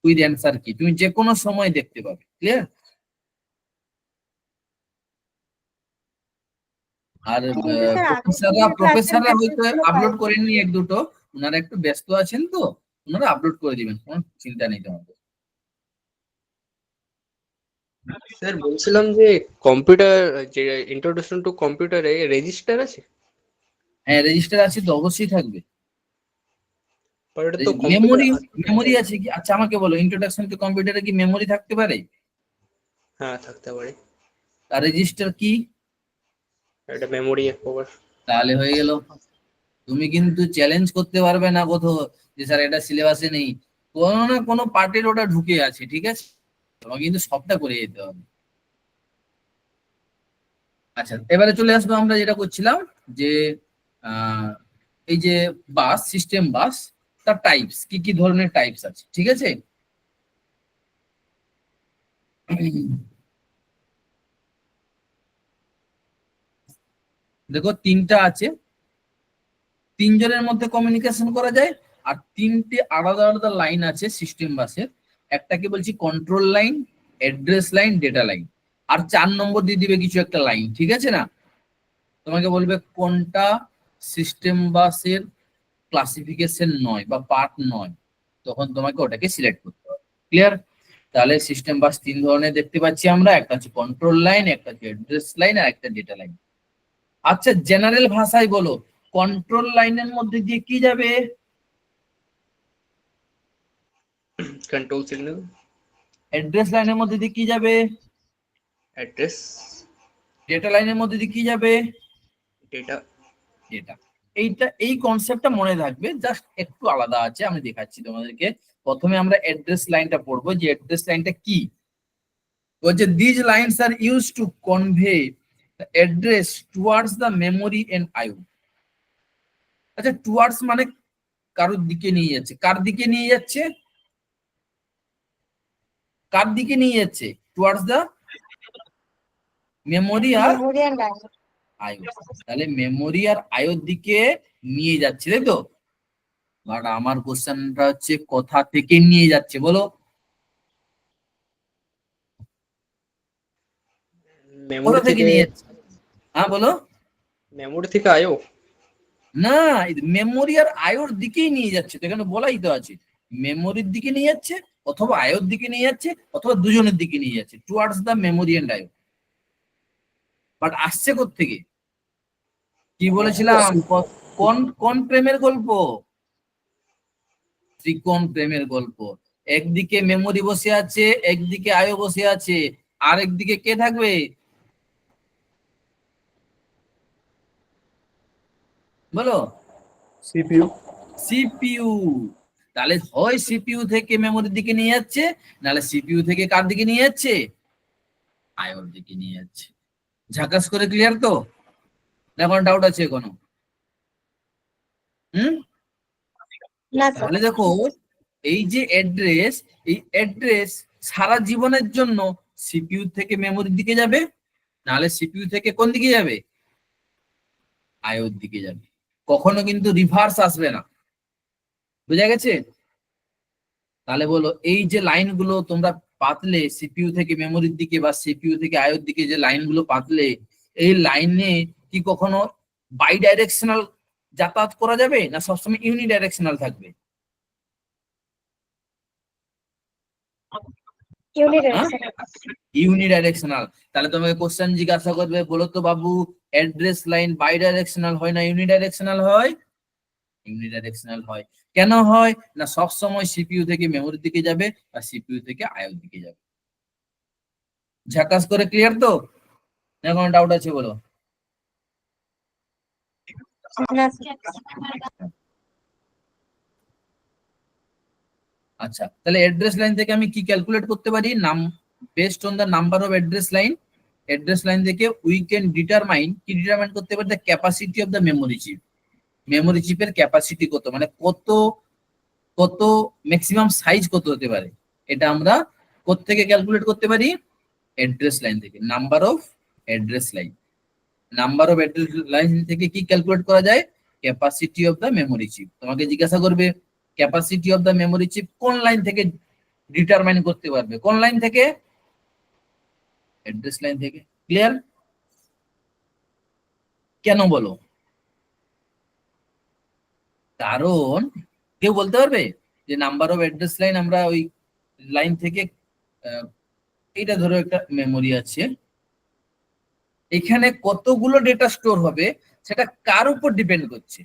উইথ অ্যান্সার কি, তুমি যে কোনো সময় দেখতে পাবে। ক্লিয়ার? আর কিন্তু স্যার আগের প্রফেসররা দিনের ক্লাসের প্রফেসররা ম্যাটেরিয়াল হয়তো গুলো আপলোড পাইনি। করেননি এক দুটো, ওনারা একটু ব্যস্ত আছেন, তো ওনারা আপলোড করে দিবেন, কোনো চিন্তা নেই তোমাদের। স্যার বলছিলাম যে কম্পিউটার, যে ইন্ট্রোডাকশন টু কম্পিউটারে রেজিস্টার আছে? হ্যাঁ, রেজিস্টার আছে তো, অবশ্যই থাকবে। বাট এটা তো কম্পিউটার মেমোরি হাতে থাকতে মেমোরি হবে। আছে কি? আচ্ছা আমাকে বলো, ইন্ট্রোডাকশন টু কম্পিউটারে কি মেমোরি থাকতে পারে? হ্যাঁ থাকতে পারে। আর রেজিস্টার কি? এটা মেমোরি একবার। তাহলে হয়ে গেল। তুমি কিন্তু চ্যালেঞ্জ করতে পারবে না কোথাও যে স্যার এটা সিলেবাসে নেই, কোনো না কোনো পার্টের ওটা ঢুকে আছে। ঠিক আছে? তোমাকে কিন্তু সবটা করে যেতে হবে। আচ্ছা, এবারে চলে আসবো আমরা যেটা করছিলাম যে আহ, এই যে বাস, সিস্টেম বাস, তার টাইপস কি কি ধরনের টাইপস আছে। ঠিক আছে? দেখো 3টা আছে, 3জনের মধ্যে কমিউনিকেশন করা যায়। আর 3টে আলাদা আলাদা লাইন আছে সিস্টেম বাসের। একটাকে বলছি control line, address line, data line. আর 4 নম্বর দিয়ে দিবে কিছু একটা লাইন। ঠিক আছে না? তোমাকে বলবে কোনটা সিস্টেম বাসের ক্লাসিফিকেশন নয় বা পার্ট নয়, তখন তোমাকে ওটাকে সিলেক্ট করতে হবে। ক্লিয়ার? তাহলে সিস্টেম বাস 3 ধরনের দেখতে পাচ্ছি আমরা, একটা হচ্ছে কন্ট্রোল লাইন, একটা হচ্ছে অ্যাড্রেস লাইন, আর একটা ডেটা লাইন। আচ্ছা, জেনারেল ভাষায় বলো, কন্ট্রোল লাইনের মধ্যে দিয়ে কি যাবে? Control signal. অ্যাড্রেস লাইনের মধ্যে দিয়ে কি যাবে? অ্যাড্রেস। ডেটা লাইনের মধ্যে দিয়ে কি যাবে? ডেটা। ডেটা। এই কনসেপ্টটা মনে থাকবে, জাস্ট একটু আলাদা আছে, আমি দেখাচ্ছি তোমাদেরকে। প্রথমে আমরা অ্যাড্রেস লাইনটা পড়বো, যে অ্যাড্রেস লাইনটা কি। বলছে these lines are use to convey the address towards the memory and IO. আচ্ছা, টুয়ার্ডস মানে কারোর দিকে নিয়ে যাচ্ছে, কার দিকে নিয়ে যাচ্ছে? কার দিকে নিয়ে যাচ্ছে? টুয়ার্ডস দ্য মেমোরি আর মেমোরি আর রাইট। আয়ো। তাহলে মেমোরি আর আয়োর দিকে নিয়ে যাচ্ছে, তাই তো? বাট আমার কোশ্চেনটা হচ্ছে কোথা থেকে নিয়ে যাচ্ছে বলো? মেমোরি কোথা থেকে থেকে, নিয়ে যাচ্ছে? হ্যাঁ বলো। মেমোরি থেকে আয়ো। না, মেমোরি আর আয়োর দিকেই নিয়ে যাচ্ছে, তো এখানে বলাই তো আছে মেমোরির দিকে নিয়ে যাচ্ছে, অথবা আয়োর দিকে নিয়ে যাচ্ছে, অথবা দুজনের দিকে নিয়ে যাচ্ছে, টুয়ার্ডস দ্য মেমোরি এন্ড আয়ো। বাট আসছে কোত্থেকে? কি বলেছিলাম? কোন কোন প্রেমের গল্প? ত্রিকোণ প্রেমের গল্প। একদিকে মেমোরি বসে আছে, একদিকে আয়ো বসে আছে, আর একদিকে কে থাকবে বলো? সিপিইউ। সিপিইউ। তাহলে হয় সিপিইউ থেকে মেমোরির দিকে নিয়ে যাচ্ছে, নাহলে সিপিইউ থেকে কার দিকে নিয়ে যাচ্ছে? আয়োর দিকে নিয়ে যাচ্ছে। ঝাকাস করে ক্লিয়ার তো? না কোনো ডাউট আছে কোনো? হুম। না স্যার। তাহলে দেখো, এই যে অ্যাড্রেস, এই অ্যাড্রেস সারা জীবনের জন্য সিপিইউ থেকে মেমোরির দিকে যাবে, নাহলে সিপিইউ থেকে কোন দিকে যাবে? আয়োর দিকে যাবে। কখনো কিন্তু রিভার্স আসবে না। বুঝা গেছে? তাহলে বলো, এই যে লাইনগুলো তোমরা পাতলে সিপিইউ থেকে মেমোরির দিকে বা সিপিইউ থেকে আয়োর দিকে, যে লাইনগুলো পাতলে, এই লাইনে কি কখনো বাই ডাইরেকশনাল যাতায়াত করা যাবে, না সবসময় ইউনি ডাইরেকশনাল থাকবে? ইউনিডাইরেকশনাল। ইউনিডাইরেকশনাল। তাহলে তোমাকে কোশ্চেন জিজ্ঞাসা করবে, বলো তো বাবু, অ্যাড্রেস লাইন বাই ডাইরেকশনাল হয় না ইউনিডাইরেকশনাল হয়? ইউনিডাইরেকশনাল হয়। কেন হয়? না সব সময় সিপিইউ থেকে মেমোরির দিকে যাবে, আর সিপিইউ থেকে আইওর দিকে যাবে। ঝাকাস করে ক্লিয়ার তো? না কোনো ডাউট আছে বলো? না স্যার। আচ্ছা, তাহলে অ্যাড্রেস লাইন থেকে আমি কি ক্যালকুলেট করতে পারি? Based on the number of address line, address line থেকে উই ক্যান ডিটারমাইন, কি ডিটারমাইন করতে পারি? The capacity of the memory chip. Memory চিপের ক্যাপাসিটি কত, মানে কত কত ম্যাক্সিমাম সাইজ কত হতে পারে, এটা আমরা কোত্থেকে ক্যালকুলেট করতে পারি? অ্যাড্রেস লাইন থেকে। Number of address line, number of address line থেকে কি ক্যালকুলেট করা যায়? Capacity of the memory chip. তোমাকে জিজ্ঞাসা করবে capacity of the memory chip কোন লাইন থেকে ডিটারমাইন করতে পারবে? কোন লাইন থেকে? অ্যাড্রেস লাইন থেকে। ক্লিয়ার? কেন বলো? কারণ কেউ বলতে পারবে যে নাম্বার অফ অ্যাড্রেস লাইন আমরা ওই লাইন থেকে, এইটা ধরো একটা মেমোরি আছে, এখানে কতগুলো ডেটা স্টোর হবে সেটা কার উপর ডিপেন্ড করছে?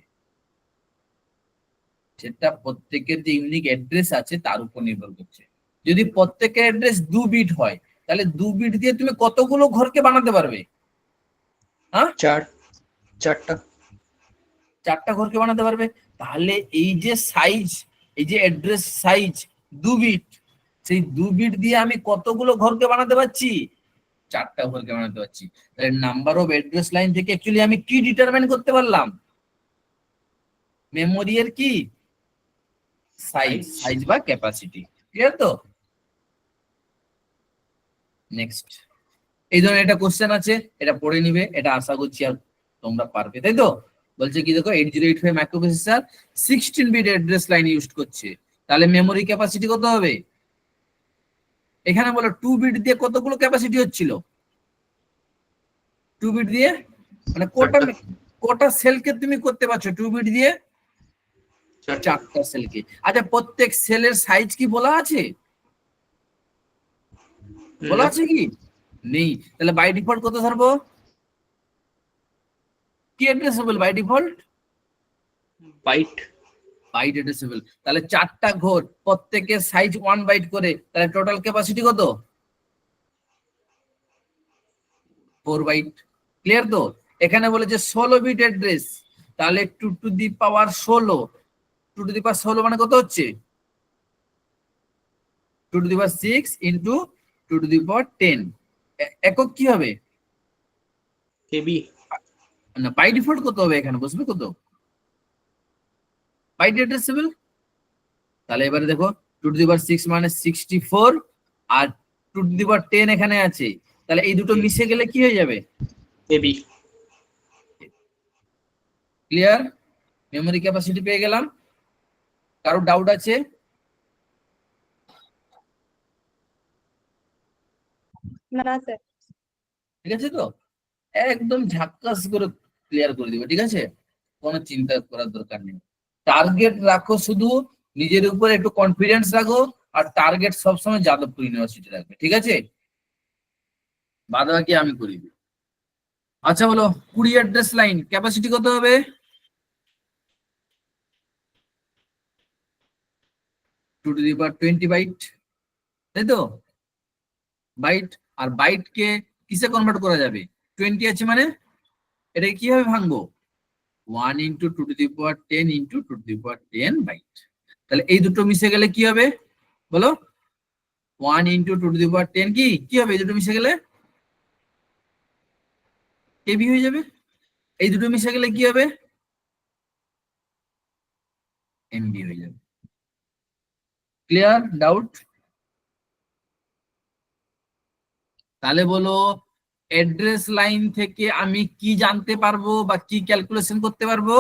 সেটা প্রত্যেকের যে ইউনিক অ্যাড্রেস আছে তার উপর নির্ভর করছে। যদি প্রত্যেকের অ্যাড্রেস 2 বিট হয়, তাহলে 2 বিট দিয়ে তুমি কতগুলো ঘরকে বানাতে পারবে? হ্যাঁ, চারটা। 4টা ঘরকে বানাতে পারবে। তাহলে এই যে সাইজ, এই যে অ্যাড্রেস সাইজ 2 বিট, সেই 2 বিট দিয়ে আমি কতগুলো ঘরকে বানাতে পারছি? 4টা ঘরকে বানাতে পারছি। তাহলে নাম্বার অফ অ্যাড্রেস লাইন থেকে অ্যাকচুয়ালি আমি কি ডিটারমাইন করতে পারলাম? মেমোরি এর কি সাইজ, সাইজ বা ক্যাপাসিটি। ক্লিয়ার তো? নেক্সট, এই ধরনের একটা কোশ্চেন আছে, এটা পড়ে নিবে, এটা আশা করছি আর তোমরা পারবে, তাই তো? বলছে কি দেখো, 8085 microprocessor 16 bit address line use করছে, তাহলে মেমোরি ক্যাপাসিটি কত হবে? এখানে বলো 2 বিট দিয়ে কতগুলো ক্যাপাসিটি হচ্ছিল? 2 বিট দিয়ে মানে কটা সেলকে তুমি করতে পারছো 2 বিট দিয়ে? 4টা সেলকে। আচ্ছা, প্রত্যেক সেলের সাইজ কি বলা আছে? বলা আছে কি? নেই। তাহলে বাই ডিফল্ট কত ধরবো? কি addressable by default? Byte. Byte addressable. তাহলে 4টা ঘর, প্রত্যেকের সাইজ 1 বাইট করে, তাহলে টোটাল ক্যাপাসিটি কত? 4 বাইট। ক্লিয়ার তো? এখানে বলেছে 16 বিট অ্যাড্রেস, তাহলে 2 to the power 16, 2 to the পাওয়ার 16 মানে কত হচ্ছে? 2 to the power 6 into 2 to the power 10। একক কি হবে? কেবি। না, বাই ডিফল্ট কত হবে এখানে, বুঝবে কত? Byte addressable. তাহলে এবারে দেখো 2 টু দি পাওয়ার 6 মানে 64 আর 2^10 এখানে আছে, তাহলে এই দুটো মিশে গেলে কি হয়ে যাবে? এবি। ক্লিয়ার? মেমোরি ক্যাপাসিটি পেয়ে গেলাম। কারো ডাউট আছে? না স্যার। ঠিক আছে তো, একদম ঝাক্কাস করে ক্লিয়ার করে দিবে, ঠিক আছে, কোনো চিন্তা করার দরকার নেই। টার্গেট রাখো, শুধু নিজের উপর একটু কনফিডেন্স রাখো, আর টার্গেট সবসময় যাদবপুর ইউনিভার্সিটি রাখবে, ঠিক আছে, বাদ বাকি আমি করে দিই। আচ্ছা বলো, 20 অ্যাড্রেস লাইন ক্যাপাসিটি কত হবে? 2^20 বাইট, তাই তো? বাইট, আর বাইট কে কিসে কনভার্ট করা যাবে? 20 আছে মানে এটাকে কিভাবে ভাঙবো? 1 × 2^10 × 2^10 বাইট। তাহলে এই দুটো মিশে গেলে কি হবে বলো? 1 × 2^10 কি হবে? এই দুটো মিশে গেলে কেবি হয়ে যাবে। এই দুটো মিশে গেলে কি হবে? এমবি হয়ে যাবে। ক্লিয়ার? ডাউট? তাহলে বলো, অ্যাড্রেস লাইন থেকে আমি কি জানতে পারবো বা কি ক্যালকুলেশন করতে পারবো?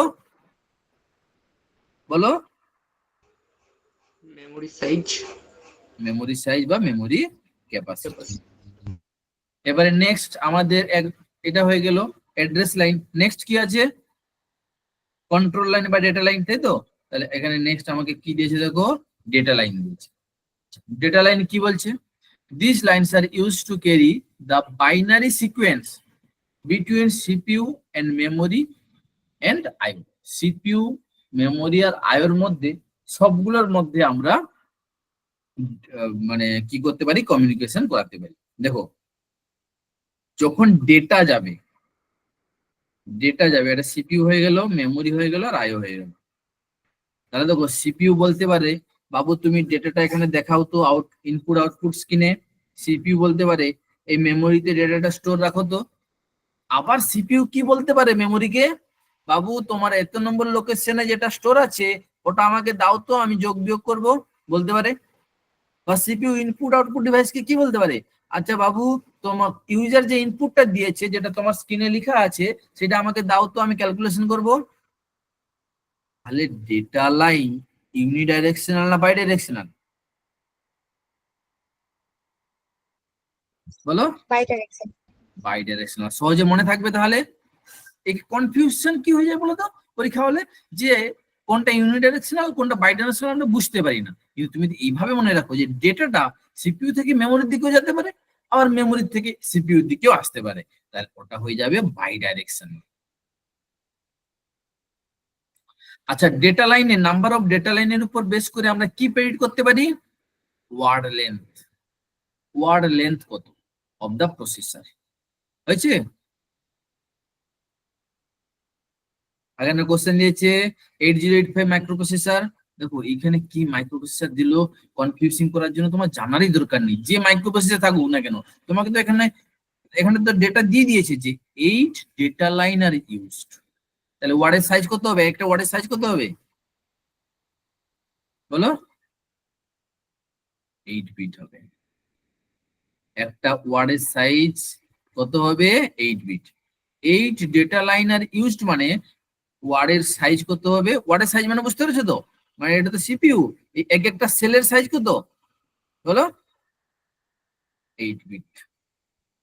বলো। Memory size. মেমোরি সাইজ বা মেমোরি ক্যাপাসিটি। এবারে নেক্সট আমাদের এটা হয়ে গেল অ্যাড্রেস লাইন। নেক্সট কি আছে? কন্ট্রোল লাইন বা ডেটা লাইন, তাই তো? তাহলে এখানে নেক্সট আমাকে কি দিয়েছে দেখো, ডেটা লাইন দিয়েছে। ডেটা লাইন কি বলছে? These lines are used to carry the binary sequence between CPU and memory and IO. CPU, memory R IO এর মধ্যে সবগুলোর মধ্যে আমরা মানে কি করতে পারি? কমিউনিকেশন করাতে পারি। দেখো, যখন ডেটা যাবে এটা সিপিইউ হয়ে গেল, মেমোরি হয়ে গেল, আর আইও হয়ে গেল। তাহলে দেখো, সিপিইউ বলতে পারে বাবু তুমি ডেটাটা এখানে দেখাও তো, ইনপুট আউটপুট স্ক্রিনে। সিপিইউ বলতে পারে এই মেমোরিতে ডেটাটা স্টোর রাখো তো। আবার সিপিইউ কি বলতে পারে মেমোরিকে, বাবু তোমার এত নম্বর লোকেশনে যেটা স্টোর আছে ওটা আমাকে দাও তো, আমি যোগ বিয়োগ করবো, বলতে পারে। বা সিপিইউ ইনপুট আউটপুট ডিভাইসকে কি বলতে পারে, আচ্ছা বাবু তোমার ইউজার যে ইনপুটটা দিয়েছে যেটা তোমার স্ক্রিনে লেখা আছে সেটা আমাকে দাও তো, আমি ক্যালকুলেশন করব। তাহলে ডেটা লাইন ইউনিডাইরেকশনাল না বাই ডাইরেকশনাল? বলো। Bidirectional. সহজে মনে থাকবে। তাহলে এই কনফিউশন কি হয়ে যায় বলো তো পরীক্ষা হলে, যে কোনটা ইউনিডাইরেকশনাল কোনটা বাই ডাইরেকশনাল আমরা বুঝতে পারি না। কিন্তু তুমি এইভাবে মনে রাখো যে ডেটাটা সিপিইউ থেকে মেমোরির দিকেও যেতে পারে, আবার মেমোরি থেকে সিপিইউ দিকেও আসতে পারে, তাহলে ওটা হয়ে যাবে বাই ডাইরেকশনাল। আচ্ছা, ডেটা লাইনে নাম্বার অফ ডেটা লাইনের উপর বেস করে আমরা কি প্রেডিক্ট করতে পারি? Word length. ওয়ার্ড লেন্থ কত অফ দা প্রসেসর হয়েছে? এখানে কোশ্চেন দিয়েছে 8085 মাইক্রোপ্রসেসর। দেখো এখানে কি মাইক্রোপ্রসেসর দিল, কনফিউজিং করার জন্য তোমার জানারই দরকার নেই। যে মাইক্রোপ্রসেসর থাকুক না কেন, তোমাকে তো এখানে তো ডেটা দিয়ে দিয়েছে যে 8 ডেটা লাইন আর ইউজড। তাহলে ওয়ার্ডের সাইজ কত হবে? একটা ওয়ার্ডের সাইজ কত হবে বলো? 8 বিট হবে। একটা ওয়ার্ডের সাইজ কত হবে? 8 বিট। 8 ডেটা লাইন আর ইউজড মানে ওয়ার্ডের সাইজ কত হবে? ওয়ার্ডের সাইজ মানে বুঝতে পেরেছো তো? মানে এটা তো সিপিইউ, এক একটা সেলের সাইজ কত বলো? 8 বিট।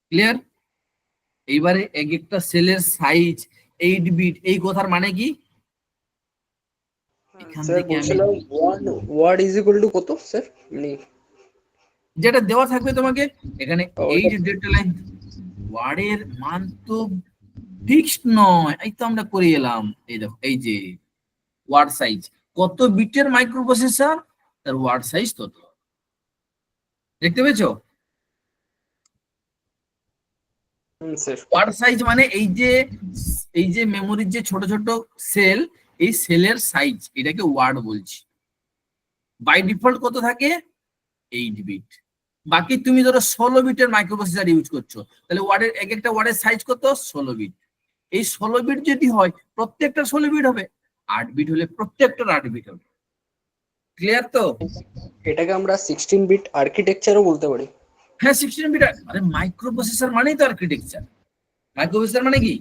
ক্লিয়ার? এইবারে এক একটা সেলের সাইজ 8 বিট, এই কথার মানে কি? এখান স্যার থেকে আমি বলছিলাম ওয়ার্ড ইজ ইকুয়াল টু কত স্যার? মানে যেটা দেওয়া থাকবে তোমাকে এখানে 8 ডেটা লাইন। ওয়ার্ডের মান তো ফিক্সড নয়, এই তো আমরা করে এলাম। এই দেখো, এই যে ওয়ার্ড সাইজ কত বিটের মাইক্রোপ্রসেসর, তার ওয়ার্ড সাইজ তত। দেখতে পেয়েছো? স্যার ওয়ার্ড সাইজ মানে এই যে মেমোরির যে ছোট ছোট সেল, এই সেলের সাইজ, এটাকে ওয়ার্ড বলছি। বাই ডিফল্ট কত থাকে? 8 বিট। বাকি তুমি ধরো 16 বিটের মাইক্রোপ্রসেসর ইউজ করছো, তাহলে ওয়ার্ডের এক একটা ওয়ার্ডের সাইজ কত? 16 বিট। এই 16 বিট যদি হয় প্রত্যেকটা 16 বিট হবে, 8 বিট হলে প্রত্যেকটার 8 বিট হবে। ক্লিয়ার তো? এটাকে আমরা 16 বিট আর্কিটেকচারও বলতে পারি। হ্যাঁ 16 বিট, আরে মাইক্রো প্রসেসর মানেই তো আর্কিটেকচার। মাইক্রো প্রসেসর মানে কি?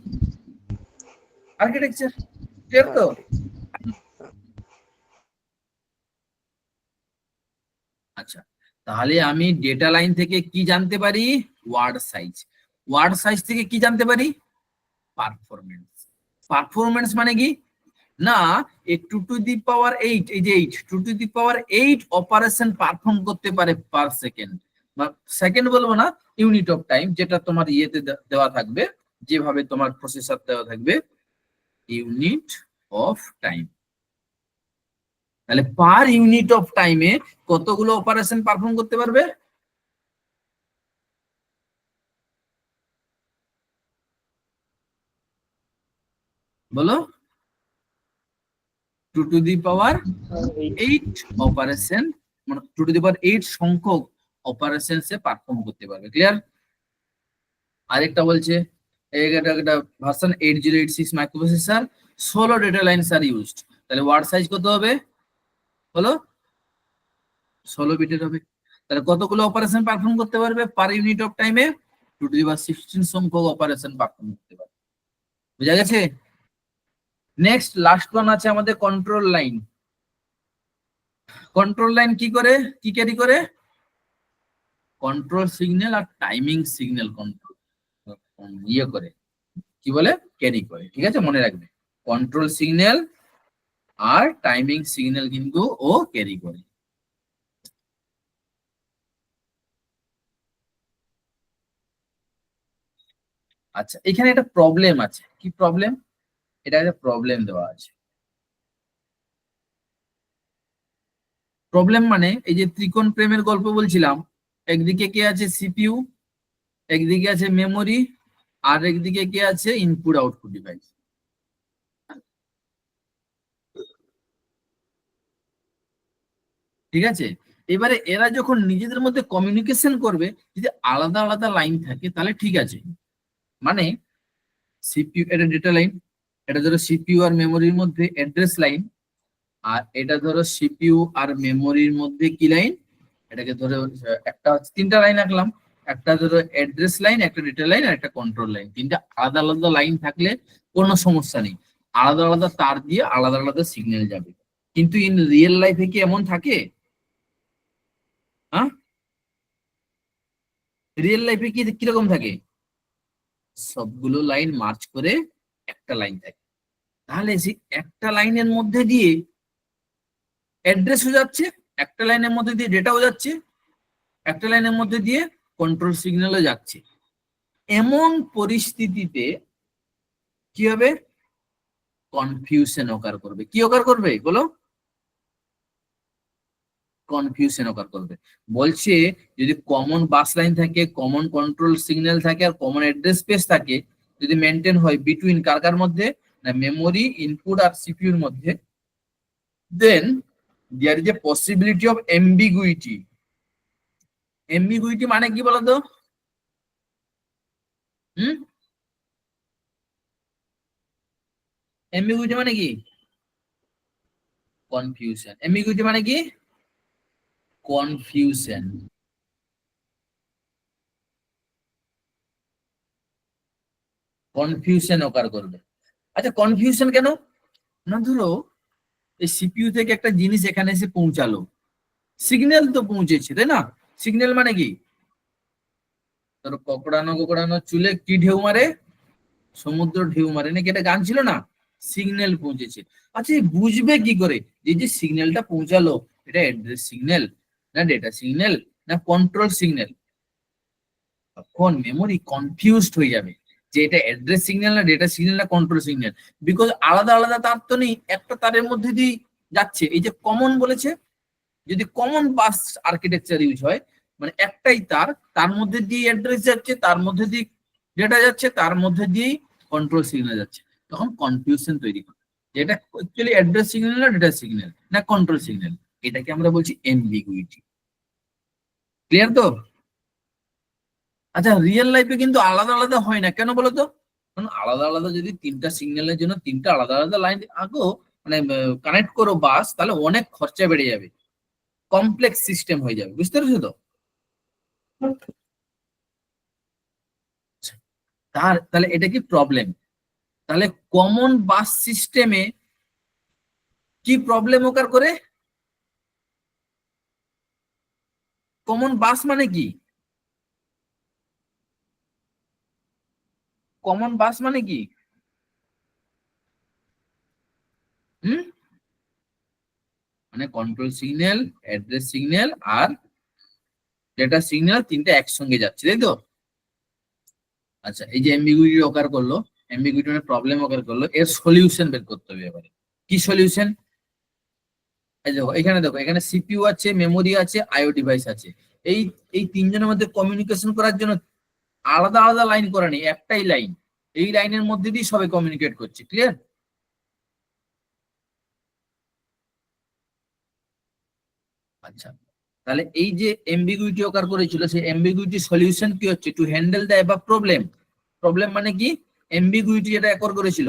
আর্কিটেকচার। ক্লিয়ার তো? আচ্ছা, তাহলে আমি ডেটা লাইন থেকে কি জানতে পারি? Word size. ওয়ার্ড সাইজ থেকে কি জানতে পারি? পারফরমেন্স। পারফরমেন্স মানে কি? না, এই 2 টু দি পাওয়ার 8, এই যে 8 2 to the power 8 operation perform করতে পারে পার সেকেন্ড। সেকেন্ড বলবো না, ইউনিট অফ টাইম, যেটা তোমার ইয়েতে দেওয়া থাকবে, যেভাবে তোমার প্রসেসর দেওয়া থাকবে, ইউনিট অফ টাইম। তাহলে পার ইউনিট অফ টাইমে কতগুলো অপারেশন পারফর্ম করতে পারবে? বলো। 2 টু দি পাওয়ার 8 অপারেশন, মানে 2 টু দি পাওয়ার 8 সংখ্যক অপারেশন সে পারফর্ম করতে পারবে। ক্লিয়ার? আরেকটা বলছে একটা version 8086 microprocessor, 16 data lines are used. তাহলে ওয়ার্ড সাইজ কত হবে? বলো। 16 বিটের হবে। তাহলে কতগুলো অপারেশন পারফর্ম করতে পারবে পার ইউনিট অফ টাইমে? 2 টু দি পাওয়ার 16 সংখ্যক অপারেশন পারফর্ম করতে পারবে। বুঝা গেছে? নেক্সট লাস্ট ওয়ান আছে আমাদের কন্ট্রোল লাইন। কন্ট্রোল লাইন কি করে, কি ক্যারি করে? কন্ট্রোল সিগন্যাল আর টাইমিং সিগন্যাল কন্ট্রোল ইয়ে করে, কি বলে, ক্যারি করে। ঠিক আছে, মনে রাখবে, কন্ট্রোল সিগন্যাল আর টাইমিং সিগন্যাল কিন্তু ও ক্যারি করে। আচ্ছা, এখানে একটা প্রবলেম আছে। কি প্রবলেম? এটা একটা প্রবলেম দেওয়া আছে। প্রবলেম মানে এই যে ত্রিকোণ প্রেমের গল্প বলছিলাম, একদিকে কে আছে? সিপিইউ, একদিকে আছে মেমোরি, আর একদিকে কে আছে? Input output device. ঠিক আছে, এবারে এরা যখন নিজেদের মধ্যে কমিউনিকেশন করবে, যদি আলাদা আলাদা লাইন থাকে তাহলে ঠিক আছে। মানে সিপিইউ, এটা ডেটা লাইন, এটা ধরো সিপিইউ আর মেমোরির মধ্যে অ্যাড্রেস লাইন, আর এটা ধরো সিপিইউ আর মেমোরির মধ্যে কি লাইন? এটাকে ধরো একটা তিনটা লাইন আঁকলাম, একটা ধরো অ্যাড্রেস লাইন, একটা ডেটা লাইন আর একটা কন্ট্রোল লাইন। তিনটা আলাদা আলাদা লাইন থাকলে কোনো সমস্যা নেই, আলাদা আলাদা তার দিয়ে আলাদা আলাদা সিগন্যাল যাবে। কিন্তু ইন রিয়েল লাইফে কি এমন থাকে? হ্যাঁ, রিয়েল লাইফে কি কিরকম থাকে? সবগুলো লাইন মার্চ করে একটা লাইন থাকে। তাহলে সেই একটা লাইনের মধ্যে দিয়ে অ্যাড্রেসও যাচ্ছে, একটা লাইনের মধ্যে দিয়ে ডেটাও যাচ্ছে, একটা লাইনের মধ্যে দিয়ে কন্ট্রোল সিগন্যালও যাচ্ছে। এমন পরিস্থিতিতে কি হবে? কনফিউশন অকার করবে। কি অকার করবে বলো? কনফিউশন অকার করবে। বলছে যদি কমন বাস লাইন থাকে, কমন কন্ট্রোল সিগন্যাল থাকে, আর কমন অ্যাড্রেস স্পেস থাকে, যদি মেনটেন হয় বিটুইন কার কার মধ্যে? না মেমোরি, ইনপুট আর সিপিইউর মধ্যে, then there is a possibility of ambiguity. Ambiguity মানে কি বলতো? হুম, এম্বিগুইটি মানে কি? কনফিউশন। এম্বিগুইটি মানে কি? কনফিউশন। কনফিউশন অকার করবে। আচ্ছা, কনফিউশন কেন? না ধরো এই সিপিইউ থেকে একটা জিনিস এখানে এসে পৌঁছালো, সিগন্যাল তো পৌঁছেছে, তাই না? সিগন্যাল মানে কি? ধরো কোকড়ানো কোকড়ানো চুলে কি ঢেউ মারে? সমুদ্র ঢেউ মারে, নাকি এটা গান ছিল না? সিগন্যাল পৌঁছেছে। আচ্ছা, বুঝবে কি করে যে যে সিগন্যালটা পৌঁছালো এটা অ্যাড্রেস সিগন্যাল, না ডেটা সিগন্যাল, না কন্ট্রোল সিগন্যাল? তখন মেমোরি কনফিউজড হয়ে যাবে যে এটা অ্যাড্রেস সিগন্যাল না ডেটা সিগন্যাল না কন্ট্রোল সিগন্যাল। বিকজ আলাদা আলাদা তার তো নেই, একটা তারের মধ্যে দিয়ে যাচ্ছে। এই যে কমন বলেছে, যদি কমন বাস আর্কিটেকচার ইউজ হয়, মানে একটাই তার, তার মধ্যে দিয়ে অ্যাড্রেস যাচ্ছে, তার মধ্যে দিয়ে ডেটা যাচ্ছে, তার মধ্যে দিয়েই কন্ট্রোল সিগন্যাল যাচ্ছে, তখন কনফিউশন তৈরি করে যে এটা অ্যাকচুয়ালি অ্যাড্রেস সিগন্যাল না ডেটা সিগন্যাল না কন্ট্রোল সিগন্যাল। এটাকে আমরা বলছি এমবিগুইটি। ক্লিয়ার তো? আচ্ছা, রিয়েল লাইফে কিন্তু আলাদা আলাদা হয় না, কেন বলো তো? কারণ আলাদা আলাদা যদি তিনটা সিগন্যালের জন্য তিনটা আলাদা আলাদা লাইন আঁকো, মানে কানেক্ট করো বাস, তাহলে অনেক খরচা বেড়ে যাবে। কমপ্লেক্স সিস্টেম হয়ে যাবে, বুঝতে পেরেছো তো? তাহলে এটা কি প্রবলেম? তাহলে কমন বাস সিস্টেমে কি প্রবলেম ওকার করে? কমন বাস মানে কি? কমন বাস মানে কি? মানে কন্ট্রোল সিগন্যাল, অ্যাড্রেস সিগন্যাল আর ডেটা সিগন্যাল তিনটা একসঙ্গে যাচ্ছে, তাই তো? আচ্ছা, এই যে এমবিগুইটি ওকার করলো, এমবিগুইটি মানে প্রবলেম ওকার করলো, এর সলিউশন বের করতে হবে এবারে। কি সলিউশন? এই দেখো এখানে, দেখো এখানে সিপিইউ আছে, মেমোরি আছে, আইও ডিভাইস আছে। এই এই তিনজনের মধ্যে কমিউনিকেশন করার জন্য আলাদা আলাদা লাইন করা নেই, একটাই লাইন। এই লাইনের মধ্যে দিয়ে সবাই কমিউনিকেট করছে, ক্লিয়ার? আচ্ছা, তাহলে এই যে এমবিগুইটি ওকার করেছিল, সেই এমবিগুইটি সলিউশন কি হচ্ছে? To handle the above problem. Problem মানে কি? এমবিগুইটি যেটা ওকার করেছিল,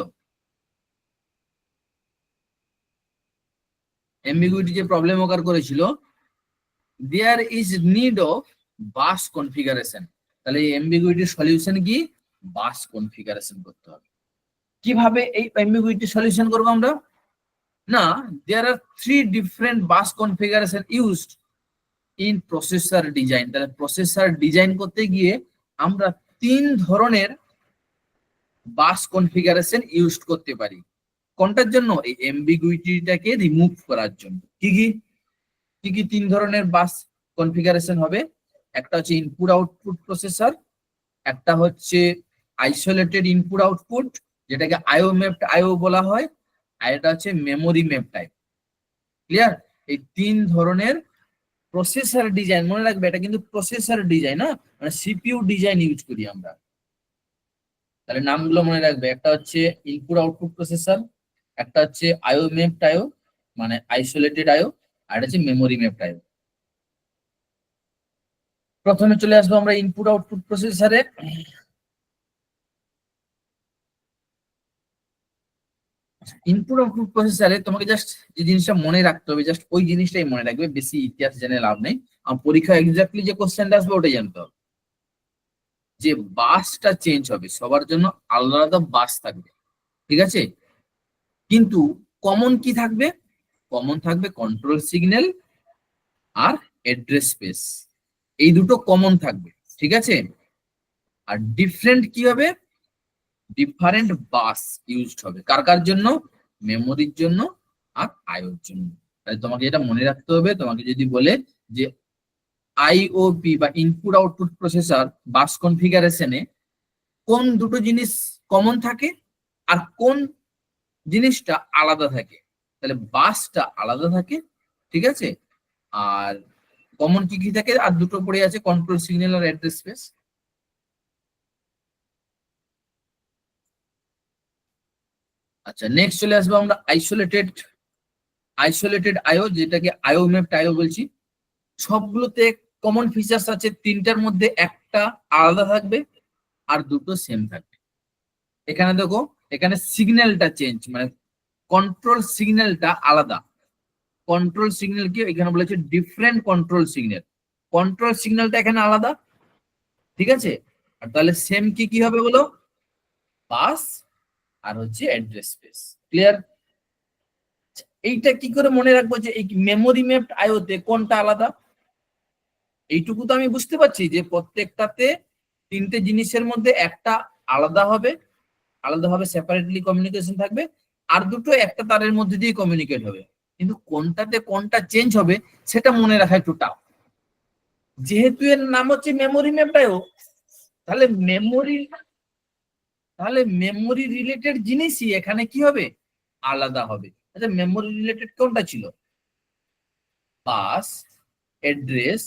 এমবিগুইটি যে প্রবলেম ওকার করেছিল, there is need of bus configuration. তাহলে এই এমবিগুইটির সলিউশন কি? বাস কনফিগারেশন করতে হবে। কিভাবে এই এমবিগুইটি সলিউশন করবো আমরা? না, দেয়ার আর 3 different bus configuration used in processor design. তাহলে প্রসেসর ডিজাইন করতে গিয়ে আমরা 3 ধরনের বাস কনফিগারেশন ইউজ করতে পারি। কোনটার জন্য? এই এমবিগুইটিটাকে রিমুভ করার জন্য। কি কি কি কি 3 ধরনের বাস কনফিগারেশন হবে? একটা হচ্ছে ইনপুট আউটপুট প্রসেসর, একটা হচ্ছে আইসোলেটেড ইনপুট আউটপুট, যেটাকে আইও ম্যাপড আইও বলা হয়, আর এটা হচ্ছে মেমোরি ম্যাপ টাইপ। ক্লিয়ার? এই 3 ধরনের প্রসেসর ডিজাইন, মনে রাখবে এটা কিন্তু প্রসেসর ডিজাইন, না মানে সিপিইউ ডিজাইন ইউজ করি আমরা। তাহলে নামগুলো মনে রাখবে, একটা হচ্ছে ইনপুট আউটপুট প্রসেসর, একটা হচ্ছে আইও ম্যাপড আইও মানে আইসোলেটেড আইও, আর এটা হচ্ছে মেমোরি ম্যাপড আইও। প্রথমে চলে আসবো আমরা ইনপুট আউটপুট প্রসেসরে। ইনপুট আউটপুট প্রসেসরে তোমাকে জাস্ট যে জিনিসটা মনে রাখতে হবে, জাস্ট ওই জিনিসটাই মনে রাখবে, বেশি ইতিহাস জেনে লাভ নেই। আর পরীক্ষা এক্স্যাক্টলি যে কোশ্চেনটা আসবে ওটাই জানতে হবে। যে বাসটা চেঞ্জ হবে, সবার জন্য আলাদা আলাদা বাস থাকবে, ঠিক আছে? কিন্তু কমন কি থাকবে? কমন থাকবে কন্ট্রোল সিগন্যাল আর অ্যাড্রেস স্পেস, এই দুটো কমন থাকবে, ঠিক আছে? আর ডিফারেন্ট কি হবে? ডিফারেন্ট বাস ইউজড হবে। কার কার জন্য? মেমোরির জন্য আর আইওর জন্য। তাই তোমাকে এটা মনে রাখতে হবে। তোমাকে যদি বলে যে আইওপি বা ইনপুট আউটপুট প্রসেসর বাস কনফিগারেশনে কোন দুটো জিনিস কমন থাকে আর কোন জিনিসটা আলাদা থাকে, তাহলে বাসটা আলাদা থাকে, ঠিক আছে? আর কমন কি কি থাকে? আর দুটো পড়ে আছে, কন্ট্রোল সিগন্যাল আর অ্যাড্রেস স্পেস। আচ্ছা, নেক্সট চলে আসবো আমরা আইসোলেটেড আইও, যেটাকে আইও ম্যাপড আইও বলছি। সবগুলোতে কমন ফিচার্স আছে, 3টার মধ্যে একটা আলাদা থাকবে আর দুটো সেম থাকবে। এখানে দেখো, এখানে সিগন্যালটা চেঞ্জ, মানে কন্ট্রোল সিগন্যালটা আলাদা। কন্ট্রোল সিগন্যাল কি এখানে বলেছে? Different control signal. কন্ট্রোল সিগন্যালটা এখানে আলাদা, ঠিক আছে? আর তাহলে সেম কি কি হবে বলো? বাস আর হচ্ছে অ্যাড্রেস স্পেস। ক্লিয়ার? এইটা কি করে মনে রাখবো যে এই মেমোরি ম্যাপড আইওতে কোনটা আলাদা? এইটুকু তো আমি বুঝতে পারছি যে প্রত্যেকটাতে 3টে জিনিসের মধ্যে একটা আলাদা হবে, আলাদাভাবে সেপারেটলি কমিউনিকেশন থাকবে, আর দুটো একটা তারের মধ্যে দিয়ে কমিউনিকেট হবে। কিন্তু কোনটাতে কোনটা চেঞ্জ হবে সেটা মনে রাখা একটু টাফ। যেহেতু এর নাম হচ্ছে মেমোরি ম্যাপড আইও, তাহলে মেমোরি রিলেটেড জিনিসই এখানে কি হবে? আলাদা হবে। আচ্ছা, মেমোরি রিলেটেড কোনটা ছিল? বাস, অ্যাড্রেস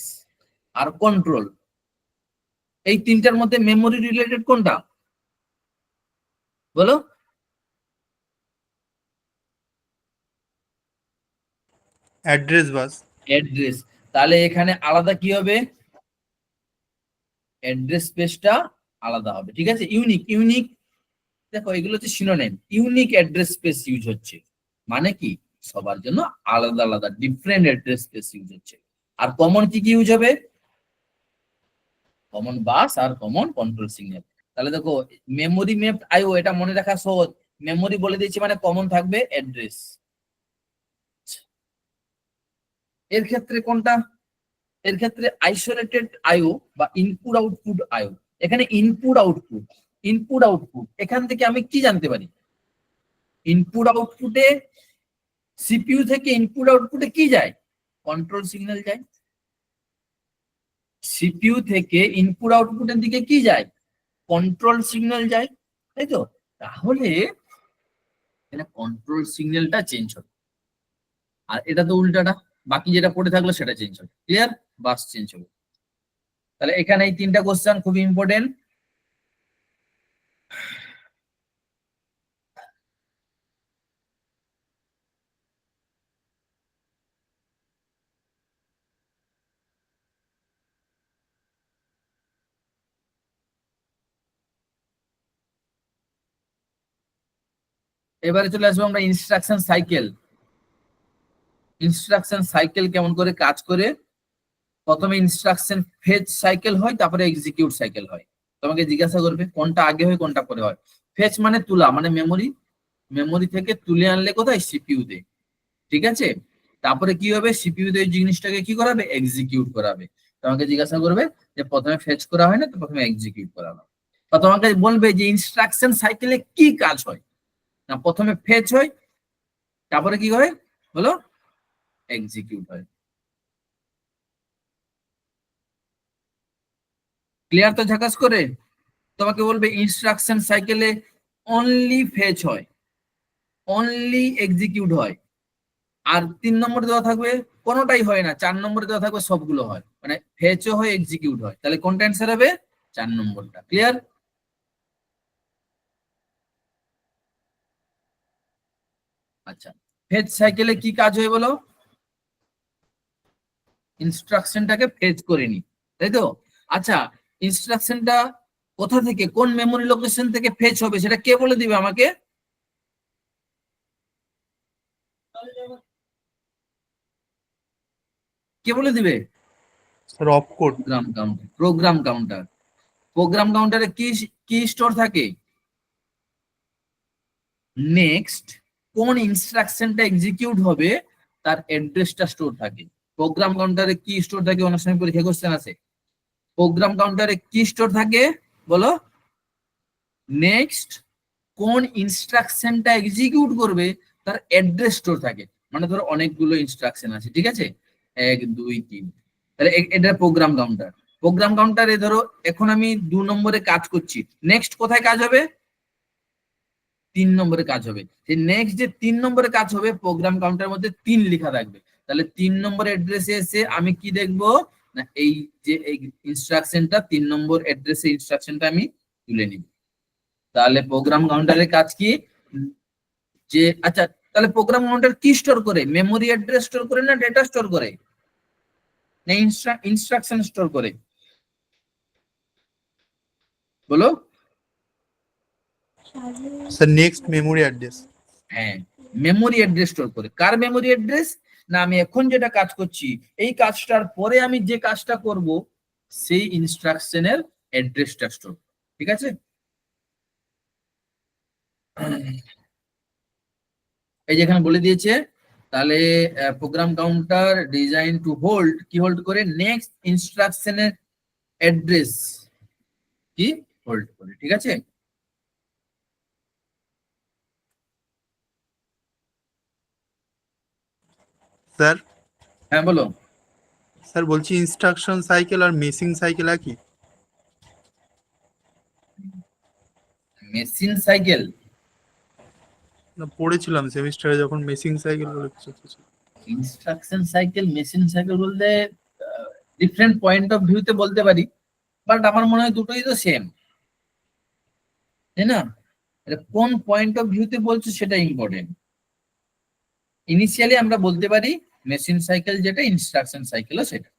আর কন্ট্রোল। এই 3টার মধ্যে মেমোরি রিলেটেড কোনটা বলো? অ্যাড্রেস বাস। অ্যাড্রেস। তাহলে এখানে আলাদা কি হবে? অ্যাড্রেস স্পেসটা আলাদা হবে, ঠিক আছে? ইউনিক দেখো, এগুলো হচ্ছে synonym. Unique address space use হচ্ছে, মানে কি সবার জন্য আলাদা আলাদা ডিফারেন্ট অ্যাড্রেস স্পেস ইউজ হচ্ছে। আর কমন কি কি ইউজ হবে? কমন বাস আর কমন কন্ট্রোল সিগন্যাল। তাহলে দেখো মেমোরি ম্যাপড আইও, এটা মনে রাখা সহজ। মেমোরি বলে দিয়েছি মানে কমন থাকবে অ্যাড্রেস। এর ক্ষেত্রে কোনটা? এর ক্ষেত্রে আইসোলেটেড আইও বা ইনপুট আউটপুট আইও। এখানে ইনপুট আউটপুট এখান থেকে আমি কি জানতে পারি? ইনপুট আউটপুটে সিপিইউ থেকে ইনপুট আউটপুটে কি যায়? কন্ট্রোল সিগন্যাল যায়। সিপিইউ থেকে ইনপুট আউটপুটের দিকে কি যায়? কন্ট্রোল সিগন্যাল যায়, তাই তো? তাহলে এখানে কন্ট্রোল সিগন্যালটা চেঞ্জ হবে, আর এটা তো উল্টাটা, বাকি যেটা পড়ে থাকলো সেটা চেঞ্জ হবে। ক্লিয়ার? বাস চেঞ্জ হবে। তাহলে এখানে এই তিনটা কোশ্চেন খুবই ইম্পর্টেন্ট। এবারে চলে আসবো আমরা ইনস্ট্রাকশন সাইকেল। ইনস্ট্রাকশন সাইকেল কেমন করে কাজ করে? প্রথমে ইনস্ট্রাকশন ফেচ সাইকেল হয়, তারপরে এক্সিকিউট সাইকেল হয়। তোমাকে জিজ্ঞাসা করবে কোনটা আগে হয় কোনটা পরে হয়। ফেচ মানে তোলা, মানে মেমোরি থেকে তুলে আনলে কোথায়? সিপিইউ তে, ঠিক আছে? তারপরে কি হবে? সিপিইউ তে এই জিনিসটাকে কি করাবে? এক্সিকিউট করাবে। তোমাকে জিজ্ঞাসা করবে যে প্রথমে ফেচ করা হয় না তো প্রথমে এক্সিকিউট করা হয়? বা তোমাকে বলবে যে ইনস্ট্রাকশন সাইকেলে কি কাজ হয়? না প্রথমে ফেচ হয়, তারপরে কি হয় বলো? এক্সিকিউট হয়। ক্লিয়ার তো ঝাকাস করে? তোমাকে বলবে ইনস্ট্রাকশন সাইকেলে অনলি ফেচ হয়, অনলি এক্সিকিউট হয়। আর 3 নম্বরে দেওয়া থাকবে কোনোটাই হয় না, 4 নম্বরে দেওয়া থাকবে সবগুলো হয়, মানে ফেচও হয় এক্সিকিউট হয়। তাহলে কোনটা অ্যান্সার হবে? 4 নম্বরটা। ক্লিয়ার? আচ্ছা, ফেচ সাইকেলে কি কাজ হয় বলো? ইনস্ট্রাকশনটাকে ফেচ করে নি, তাই তো? আচ্ছা, ইনস্ট্রাকশনটা কোথা থেকে, কোন মেমোরি লোকেশন থেকে ফেচ হবে সেটা কে বলে দিবে আমাকে? কে বলে দিবে? Sir of code. প্রোগ্রাম কাউন্টারে কি কি স্টোর থাকে? নেক্সট কোন ইনস্ট্রাকশনটা এক্সিকিউট হবে তার অ্যাড্রেসটা স্টোর থাকে। প্রোগ্রাম কাউন্টারে কি স্টোর থাকে? অনেক সময় পরীক্ষা কোশ্চেন আছে। প্রোগ্রাম কাউন্টারে কি স্টোর থাকে বলো? নেক্সট কোন ইনস্ট্রাকশনটা এক্সিকিউট করবে তার অ্যাড্রেস স্টোর থাকে। মানে ধরো অনেকগুলো ইনস্ট্রাকশন আছে, ঠিক আছে? 1 2 3, তাহলে এটা প্রোগ্রাম কাউন্টার। প্রোগ্রাম কাউন্টারে ধরো এখন আমি 2 নম্বরে কাজ করছি, নেক্সট কোথায় কাজ হবে? 3 নম্বরে কাজ হবে। সেই নেক্সট যে 3 নম্বরে কাজ হবে প্রোগ্রাম কাউন্টারের মধ্যে 3 লেখা থাকবে। তাহলে 3 নম্বর অ্যাড্রেসে এসে আমি কি দেখবো? না এই যে এই ইনস্ট্রাকশনটা 3 নম্বর অ্যাড্রেসে ইনস্ট্রাকশনটা আমি তুলে নিব। তাহলে প্রোগ্রাম কাউন্টারের কাজ কি? যে আচ্ছা, তাহলে প্রোগ্রাম কাউন্টার কি স্টোর করে? মেমোরি অ্যাড্রেস স্টোর করে না ডেটা স্টোর করে না ইনস্ট্রাকশন স্টোর করে বলো? Sir next memory address. হ্যাঁ, মেমোরি অ্যাড্রেস স্টোর করে। কার মেমোরি অ্যাড্রেস? না আমি এখন যেটা কাজ করছি এই কাজটার পরে আমি যে কাজটা করব সেই ইনস্ট্রাকশনের অ্যাড্রেসটা স্টোর, ঠিক আছে? এই যেখানে বলে দিয়েছে, তাহলে program counter design to hold কি হোল্ড করে? নেক্সট ইনস্ট্রাকশনের অ্যাড্রেস কি হোল্ড করে, ঠিক আছে? স্যার হ্যাঁ বলো। স্যার বলছি ইনস্ট্রাকশন সাইকেল আর মেসিং সাইকেল একই? Machine cycle? না পড়েছিলাম সেমিস্টারে যখন মেসিং সাইকেল বলে কিছু ছিল। ইনস্ট্রাকশন সাইকেল মেশিন সাইকেল বলতে ডিফারেন্ট পয়েন্ট অফ ভিউতে বলতে পারি, বাট আমার মনে হয় দুটোই তো সেম, তাই না? এটা কোন পয়েন্ট অফ ভিউতে বলছো সেটা ইম্পর্টেন্ট। ইনিশিয়ালি আমরা বলতে পারি মেশিন সাইকেল যেটা, ইনস্ট্রাকশন সাইকেলও সেটা।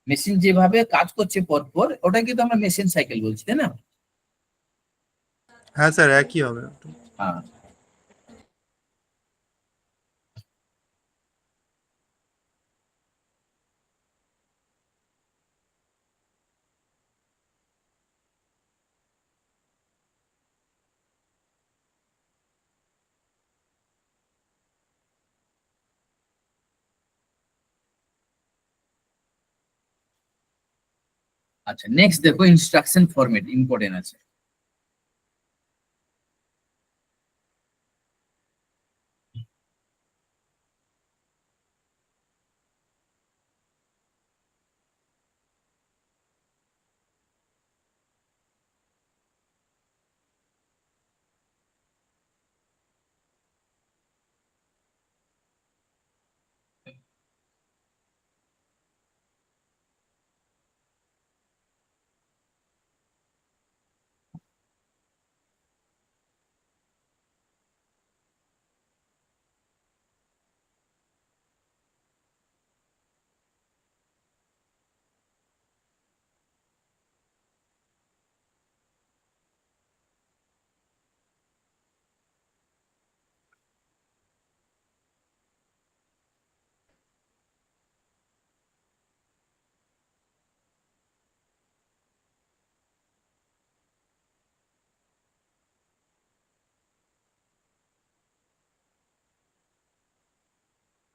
মেশিন যেভাবে কাজ করছে পরপর ওটা কিন্তু আমরা মেশিন সাইকেল বলছি, তাই না? হ্যাঁ স্যার একই হবে। হ্যাঁ। আচ্ছা, নেক্সট দেখো ইনস্ট্রাকশন ফরম্যাট ইম্পর্টেন্ট আছে।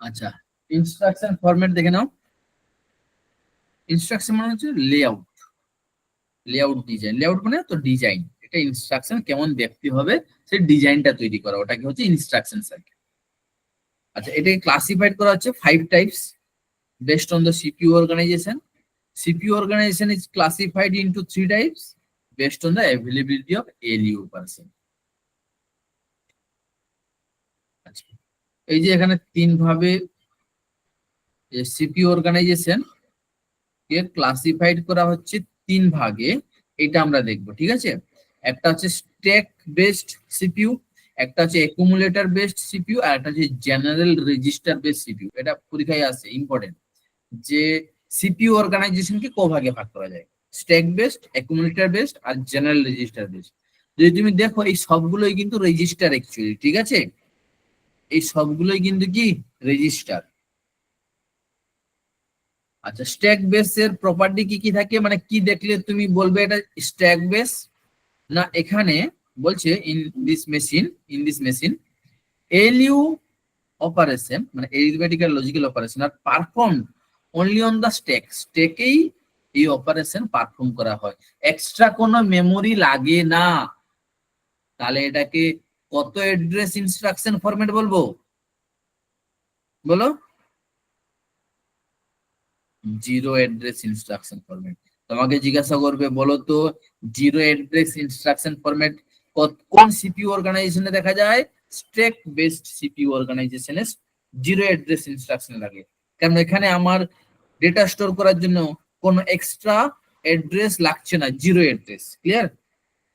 আচ্ছা, ইনস্ট্রাকশন ফরম্যাট দেখে নাও। ইনস্ট্রাকশন মানে হচ্ছে লেআউট, লেআউট ডিজাইন। লেআউট মানে তো ডিজাইন, এটা ইনস্ট্রাকশন কেমন দেখতে হবে সেই ডিজাইনটা তৈরি করা, ওটাকে হচ্ছে ইনস্ট্রাকশন সার্কিট। আচ্ছা, এটাকে ক্লাসিফাইড করা হচ্ছে 5 types based on the CPU organization. CPU organization is classified into 3 types based on the availability of ALU person. আচ্ছা, এই যে এখানে 3 ভাবে CPU অর্গানাইজেশন কে ক্লাসিফাইড করা হচ্ছে 3 ভাগে, এটা আমরা দেখব, ঠিক আছে। একটা হচ্ছে স্ট্যাক বেসড সিপিইউ, একটা হচ্ছে অ্যাকুমুলেটর বেসড সিপিইউ, আর একটা হচ্ছে জেনারেল রেজিস্টার বেসড সিপিইউ। এটা পরীক্ষায় আসে, ইম্পর্টেন্ট, যে সিপিইউ অর্গানাইজেশনকে ক ভাগে ভাগ করা যায়, স্ট্যাক বেসড, অ্যাকুমুলেটর বেসড আর জেনারেল রেজিস্টার বেসড। যদি তুমি দেখো এই সবগুলোই কিন্তু রেজিস্টার অ্যাকচুয়ালি, ঠিক আছে, এই সবগুলোই কিন্তু কি রেজিস্টার। আচ্ছা, স্ট্যাক বেস এর প্রপার্টি কি কি থাকে, মানে কি দেখলে তুমি বলবে এটা স্ট্যাক বেস? না, এখানে বলছে in this machine ALU operation মানে arithmetical logical operation are perform only on the stack, স্ট্যাকেই এই অপারেশন পারফর্ম করা হয়, এক্সট্রা কোনো মেমোরি লাগে না। তাহলে এটাকে কত অ্যাড্রেস ইনস্ট্রাকশন ফরম্যাট বলবো, বলো? Zero address instruction format. তোমাকে জিজ্ঞাসা করবে বলো তো জিরো অ্যাড্রেস ইনস্ট্রাকশন ফরম্যাট কোন সিপিইউ অর্গানাইজেশনে দেখা যায়? স্ট্যাক বেসড সিপিইউ অর্গানাইজেশনে জিরো অ্যাড্রেস ইনস্ট্রাকশন লাগে, কারণ এখানে আমার ডেটা স্টোর করার জন্য কোনো এক্সট্রা অ্যাড্রেস লাগছে না, জিরো অ্যাড্রেস। ক্লিয়ার?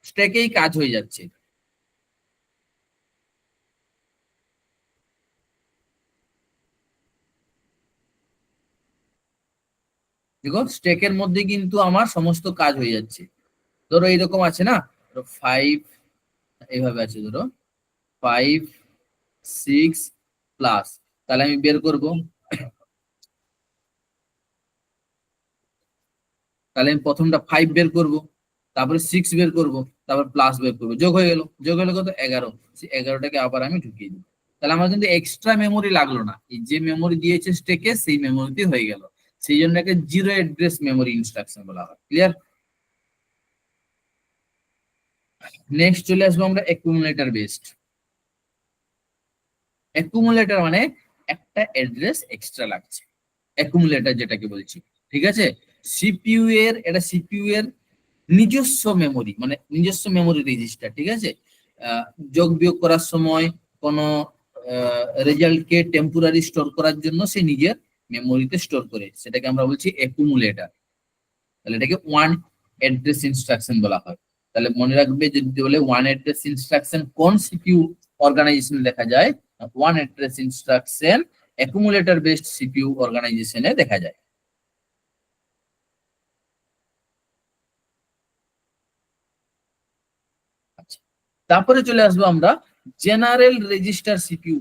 স্ট্যাকেই কাজ হয়ে যাচ্ছে। দেখো স্ট্যাকের মধ্যে কিন্তু আমার সমস্ত কাজ হয়ে যাচ্ছে। ধরো এইরকম আছে না, 5 এইভাবে আছে, ধরো 5 6 প্লাস, তাহলে আমি বের করব, তাহলে আমি প্রথমটা 5 বের করব, তারপরে 6 বের করব, তারপর প্লাস বের করব, যোগ হয়ে গেল, যোগ হলো কত 11, সেই 11টাকে আবার আমি ঢুকিয়ে দিই। তাহলে আমার কিন্তু এক্সট্রা মেমোরি লাগলো না, এই যে মেমোরি দিয়েছে স্ট্যাকে সেই মেমোরিতে হয়ে গেল, সেই জন্য একে জিরো অ্যাড্রেস মেমোরি ইনস্ট্রাকশন বলা হয়। ক্লিয়ার? নেক্সট চলে আসবো আমরা অ্যাকুমুলেটর বেসড। অ্যাকুমুলেটর মানে একটা অ্যাড্রেস এক্সট্রা লাগছে, অ্যাকুমুলেটর যেটাকে বলছি, ঠিক আছে। সিপিইউ এর নিজস্ব মেমোরি মানে নিজস্ব মেমোরি রেজিস্টার, ঠিক আছে। যোগ বিয়োগ করার সময় কোন রেজাল্টকে টেম্পোরারি স্টোর করার জন্য সে নিজের মেমোরিতে স্টোর করে, সেটাকে আমরা বলছি অ্যাকুমুলেটর। তাহলে এটাকে ওয়ান অ্যাড্রেস ইনস্ট্রাকশন বলা হয়। তাহলে মনে রাখবে যদি বলে ওয়ান অ্যাড্রেস ইনস্ট্রাকশন কোন সিপিইউ অর্গানাইজেশনে দেখা যায়, one address instruction accumulator based CPU অর্গানাইজেশনে দেখা যায়। আচ্ছা, তারপরে চলে আসবো আমরা general register CPU.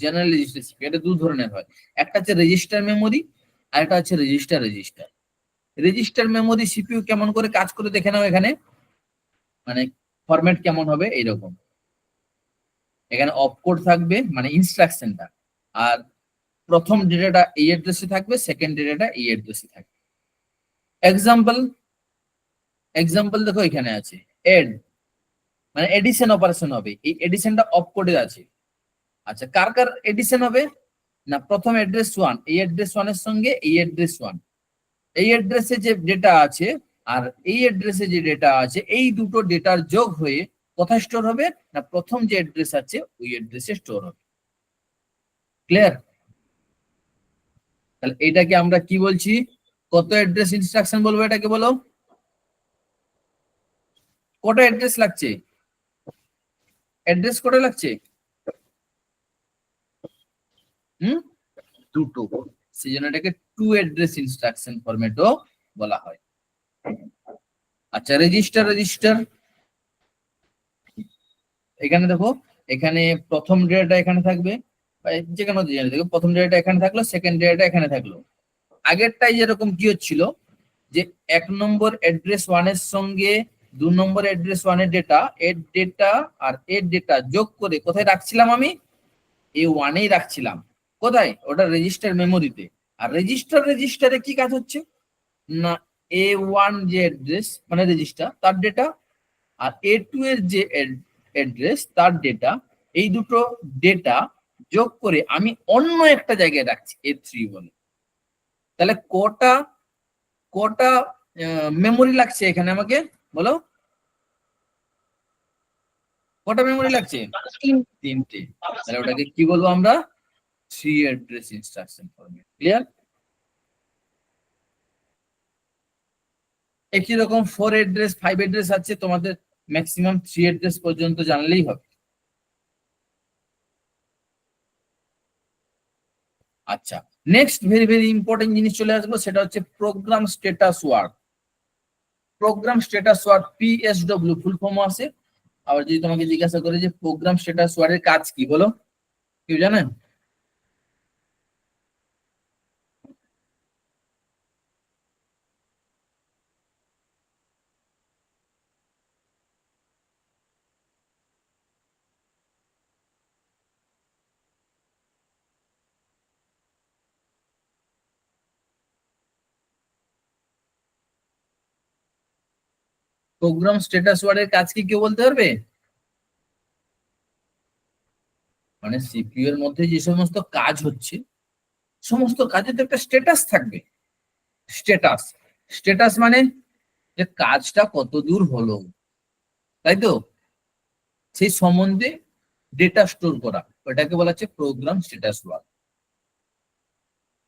General register CPU এটা 2 ধরনের হয়, একটা হচ্ছে রেজিস্টার মেমোরি আর একটা হচ্ছে রেজিস্টার। রেজিস্টার মেমোরি সিপিইউ কেমন করে কাজ করে দেখে নাও। এখানে মানে ফরম্যাট কেমন হবে এইরকম, এখানে অপকোড থাকবে মানে ইনস্ট্রাকশনটা, আর প্রথম ডেটাটা এই অ্যাড্রেসে থাকবে, সেকেন্ড ডেটাটা এই অ্যাড্রেসে থাকবে। এক্সাম্পল এক্সাম্পল দেখো এখানে আছে এড, মানে এডিশন অপারেশন হবে, এই এডিশনটা অফ কোডে আছে। আচ্ছা কার কার এডিশন হবে না, প্রথম অ্যাড্রেস 1, এই অ্যাড্রেস 1 এর সঙ্গে এই অ্যাড্রেস 1, এই অ্যাড্রেসে যে ডেটা আছে আর এই অ্যাড্রেসে যে ডেটা আছে, এই দুটো ডেটার যোগ হয়ে কোথায় স্টোর হবে না, প্রথম যে অ্যাড্রেস আছে ওই অ্যাড্রেসে স্টোর হবে। ক্লিয়ার? তাহলে এটাকে আমরা কি বলছি, কত অ্যাড্রেস ইনস্ট্রাকশন বলবো এটাকে, বলো কটা অ্যাড্রেস লাগছে, অ্যাড্রেস কটা লাগছে? দুটো, সেই জন্য এটাকে টু অ্যাড্রেস ইনস্ট্রাকশন ফরম্যাটও বলা হয়। আচ্ছা রেজিস্টার, রেজিস্টার এখানে দেখো, এখানে প্রথম ডেটাটা এখানে থাকবে, যে কোনো ডিজাইন দেখো, প্রথম ডেটাটা এখানে থাকলো, সেকেন্ড ডেটাটা এখানে থাকলো। আগেরটাই যেরকম কি হচ্ছিল যে 1 নম্বর অ্যাড্রেস 1 এর সঙ্গে 2 নম্বর অ্যাড্রেস 1 এর ডেটা, এর ডেটা আর এর ডেটা যোগ করে কোথায় রাখছিলাম আমি, A1 এই রাখছিলাম। কোথায়? ওটা রেজিস্টার মেমোরিতে। আর রেজিস্টারে কি কাজ হচ্ছে না, A1 যে অ্যাড্রেস মানে রেজিস্টার তার ডেটা, আর A2 এর যে অ্যাড্রেস তার ডেটা, এই দুটো ডেটা যোগ করে আমি অন্য একটা জায়গায় রাখছি A3 বলে। তাহলে কটা কটা মেমোরি লাগছে এখানে আমাকে বলো, কটা মেমোরি লাগছে? তিনটে। তাহলে ওটাকে কি বলবো আমরা, 3 অ্যাড্রেস ইনস্ট্রাকশন ফরম্যাট। ক্লিয়ার? একই রকম 4 অ্যাড্রেস 5 অ্যাড্রেস আছে, তোমাদের ম্যাক্সিমাম 3 অ্যাড্রেস পর্যন্ত জানলেই হবে। আচ্ছা নেক্সট ভেরি ভেরি ইম্পর্টেন্ট জিনিস চলে আসবো, সেটা হচ্ছে program status word. Program status word PSW full form আছে। আবার যদি তোমাকে জিজ্ঞাসা করে যে প্রোগ্রাম স্ট্যাটাস ওয়ার্ডের কাজ কি, বলো কেউ জানেন? প্রোগ্রাম স্ট্যাটাস ওয়ার্ডের কাজ কি কেউ বলতে পারবে? মানে সিপিইউ এর মধ্যে যে সমস্ত কাজ হচ্ছে, সমস্ত কাজের তো একটা স্ট্যাটাস থাকবে। স্ট্যাটাস, স্ট্যাটাস মানে যে কাজটা কত দূর হলো, তাই তো? সেই সম্বন্ধে ডেটা স্টোর করা, ওটাকে বলা হচ্ছে program status word.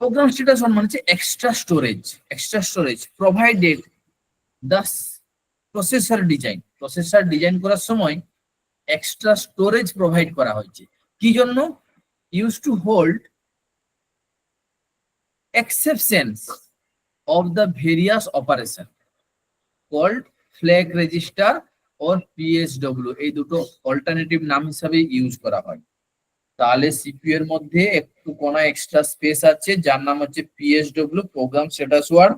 Program status word মানে হচ্ছে extra storage provided the processor design. Processor design করার সময় এক্সট্রা স্টোরেজ প্রোভাইড করা হয়েছে, কি জন্য? Use to hold exceptions of the various operation called flag register or PSW, এই দুটো অল্টারনেটিভ নাম হিসাবে ইউজ করা হয়। তাহলে সিপিইউ এর মধ্যে একটু কোনো এক্সট্রা স্পেস আছে যার নাম হচ্ছে PSW, প্রোগ্রাম স্ট্যাটাস ওয়ার্ড।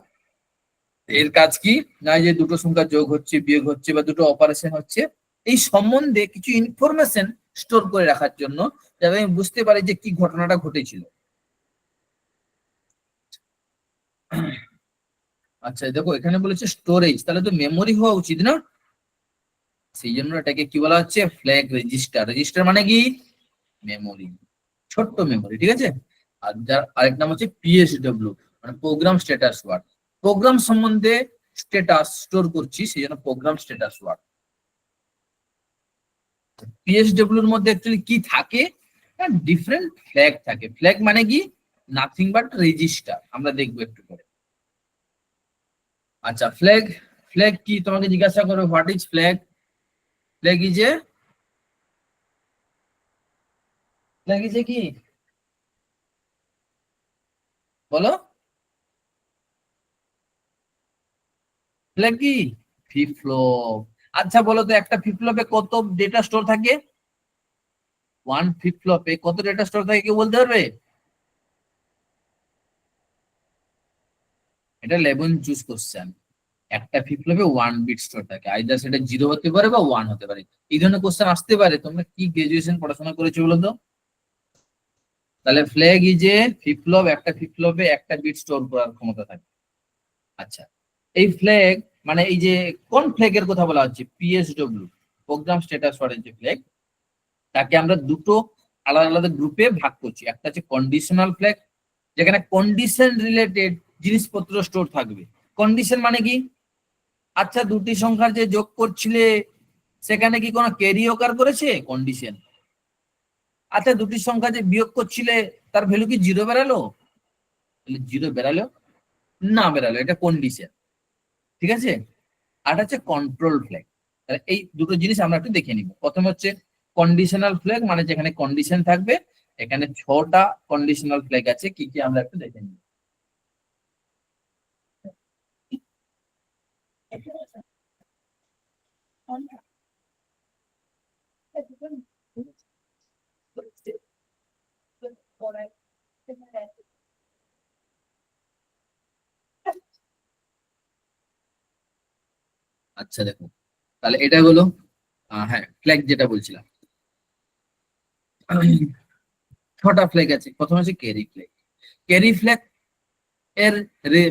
এর কাজ কি না, যে দুটো সংখ্যা যোগ হচ্ছে বিয়োগ হচ্ছে বা দুটো অপারেশন হচ্ছে, এই সম্বন্ধে কিছু ইনফরমেশন স্টোর করে রাখার জন্য, যাতে আমি বুঝতে পারি যে কি ঘটনাটা ঘটেছিল। আচ্ছা দেখো এখানে বলেছে স্টোরেজ, তাহলে তো মেমোরি হওয়া উচিত না, সেই জন্য এটাকে কি বলা হচ্ছে, ফ্ল্যাগ রেজিস্টার। রেজিস্টার মানে কি, মেমোরি, ছোট্ট মেমোরি, ঠিক আছে। আর যার আরেক নাম হচ্ছে PSW, মানে প্রোগ্রাম স্ট্যাটাস ওয়ার্ড। প্রোগ্রাম সম্বন্ধে স্ট্যাটাস স্টোর করছি, সেই জন্য প্রোগ্রাম স্ট্যাটাস ওয়ার্ড। PSW এর মধ্যে অ্যাকচুয়ালি কি থাকে, ডিফারেন্ট ফ্ল্যাগ থাকে। ফ্ল্যাগ মানে কি, নাথিং বাট রেজিস্টার, আমরা দেখবো একটু পরে। আচ্ছা ফ্ল্যাগ, ফ্ল্যাগ কি তোমাকে জিজ্ঞাসা করবে, what is flag? Flag is a, flag is a কি বলো, ফ্ল্যাগ কি? Flip flop. আচ্ছা বলো তো একটা ফ্লিপ ফ্লপে কত ডেটা স্টোর থাকে? 1 ফ্লিপ ফ্লপে কত ডেটা স্টোর থাকে কেউ বলতে পারবে? এটা 11 চুজ কোশ্চেন। একটা ফ্লিপ ফ্লপে 1 বিট স্টোর থাকে, আইদার সেটা 0 হতে পারে বা 1 হতে পারে। এই ধরনের কোশ্চেন আসতে পারে। তোমরা কি গ্রাজুয়েশন পড়াশোনা করেছো বলো তো? তাহলে flag is a flip flop, একটা ফ্লিপ ফ্লপে একটা বিট স্টোর করার ক্ষমতা থাকে। আচ্ছা এই ফ্ল্যাগ মানে এই যে কোন ফ্ল্যাগের কথা বলা হচ্ছে, পিএসডব্লিউ, প্রোগ্রাম স্ট্যাটাস ওয়ারেন্ট যে ফ্ল্যাগ, তাকে আমরা দুটো আলাদা আলাদা গ্রুপে ভাগ করছি। একটা হচ্ছে কন্ডিশনাল ফ্ল্যাগ, যেখানে কন্ডিশন রিলেটেড জিনিসপত্র স্টোর থাকবে। কন্ডিশন মানে কি, আচ্ছা দুটি সংখ্যার যে যোগ করছিলে সেখানে কি কোনো ক্যারি ওকার করেছে, কন্ডিশন। আচ্ছা দুটি সংখ্যা যে বিয়োগ করছিলে তার ভ্যালু কি 0 বেরালো, 0 বেরালো না বেরালো, এটা কন্ডিশন। ঠিক আছে, আর হচ্ছে কন্ট্রোল ফ্ল্যাগ। তাহলে এই দুটো জিনিস আমরা একটু দেখে নিব। প্রথমে হচ্ছে কন্ডিশনাল ফ্ল্যাগ, মানে যেখানে কন্ডিশন থাকবে। এখানে 6টা কন্ডিশনাল ফ্ল্যাগ আছে, কি কি আমরা একটু দেখে নিব। আচ্ছা দেখো, তাহলে এটা হলো হ্যাঁ ফ্ল্যাগ যেটা বলছিলাম। 6টা ফ্ল্যাগ আছে। প্রথম হচ্ছে ক্যারি ফ্ল্যাগ। ক্যারি ফ্ল্যাগ এর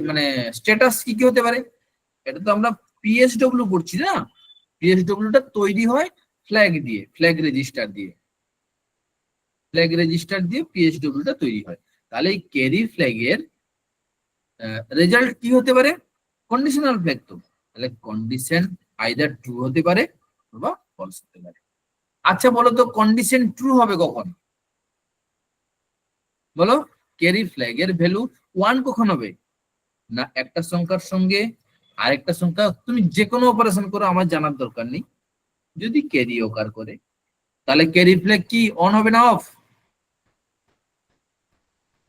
মানে স্ট্যাটাস কি কি হতে পারে, এটা তো আমরা পিএসডব্লিউ করছি না, পিএসডব্লিউটা তৈরি হয় ফ্ল্যাগ দিয়ে, ফ্ল্যাগ রেজিস্টার দিয়ে, ফ্ল্যাগ রেজিস্টার দিয়ে পিএসডব্লিউটা তৈরি হয়। তাহলে এই ক্যারি ফ্ল্যাগের রেজাল্ট কি হতে পারে, কন্ডিশনাল ফ্ল্যাগ তো, তাহলে কন্ডিশন আইদার ট্রু হতে পারে অথবা ফলস হতে পারে। আচ্ছা বলো তো কন্ডিশন ট্রু হবে কখন, বলো? ক্যারি ফ্ল্যাগের ভ্যালু 1 কখন হবে না, একটা সংখ্যার সঙ্গে আরেকটা সংখ্যা, তুমি যে কোনো অপারেশন করো আমার জানার দরকার নেই, যদি ক্যারি ওকার করে তাহলে ক্যারি ফ্ল্যাগ কি অন হবে না অফ,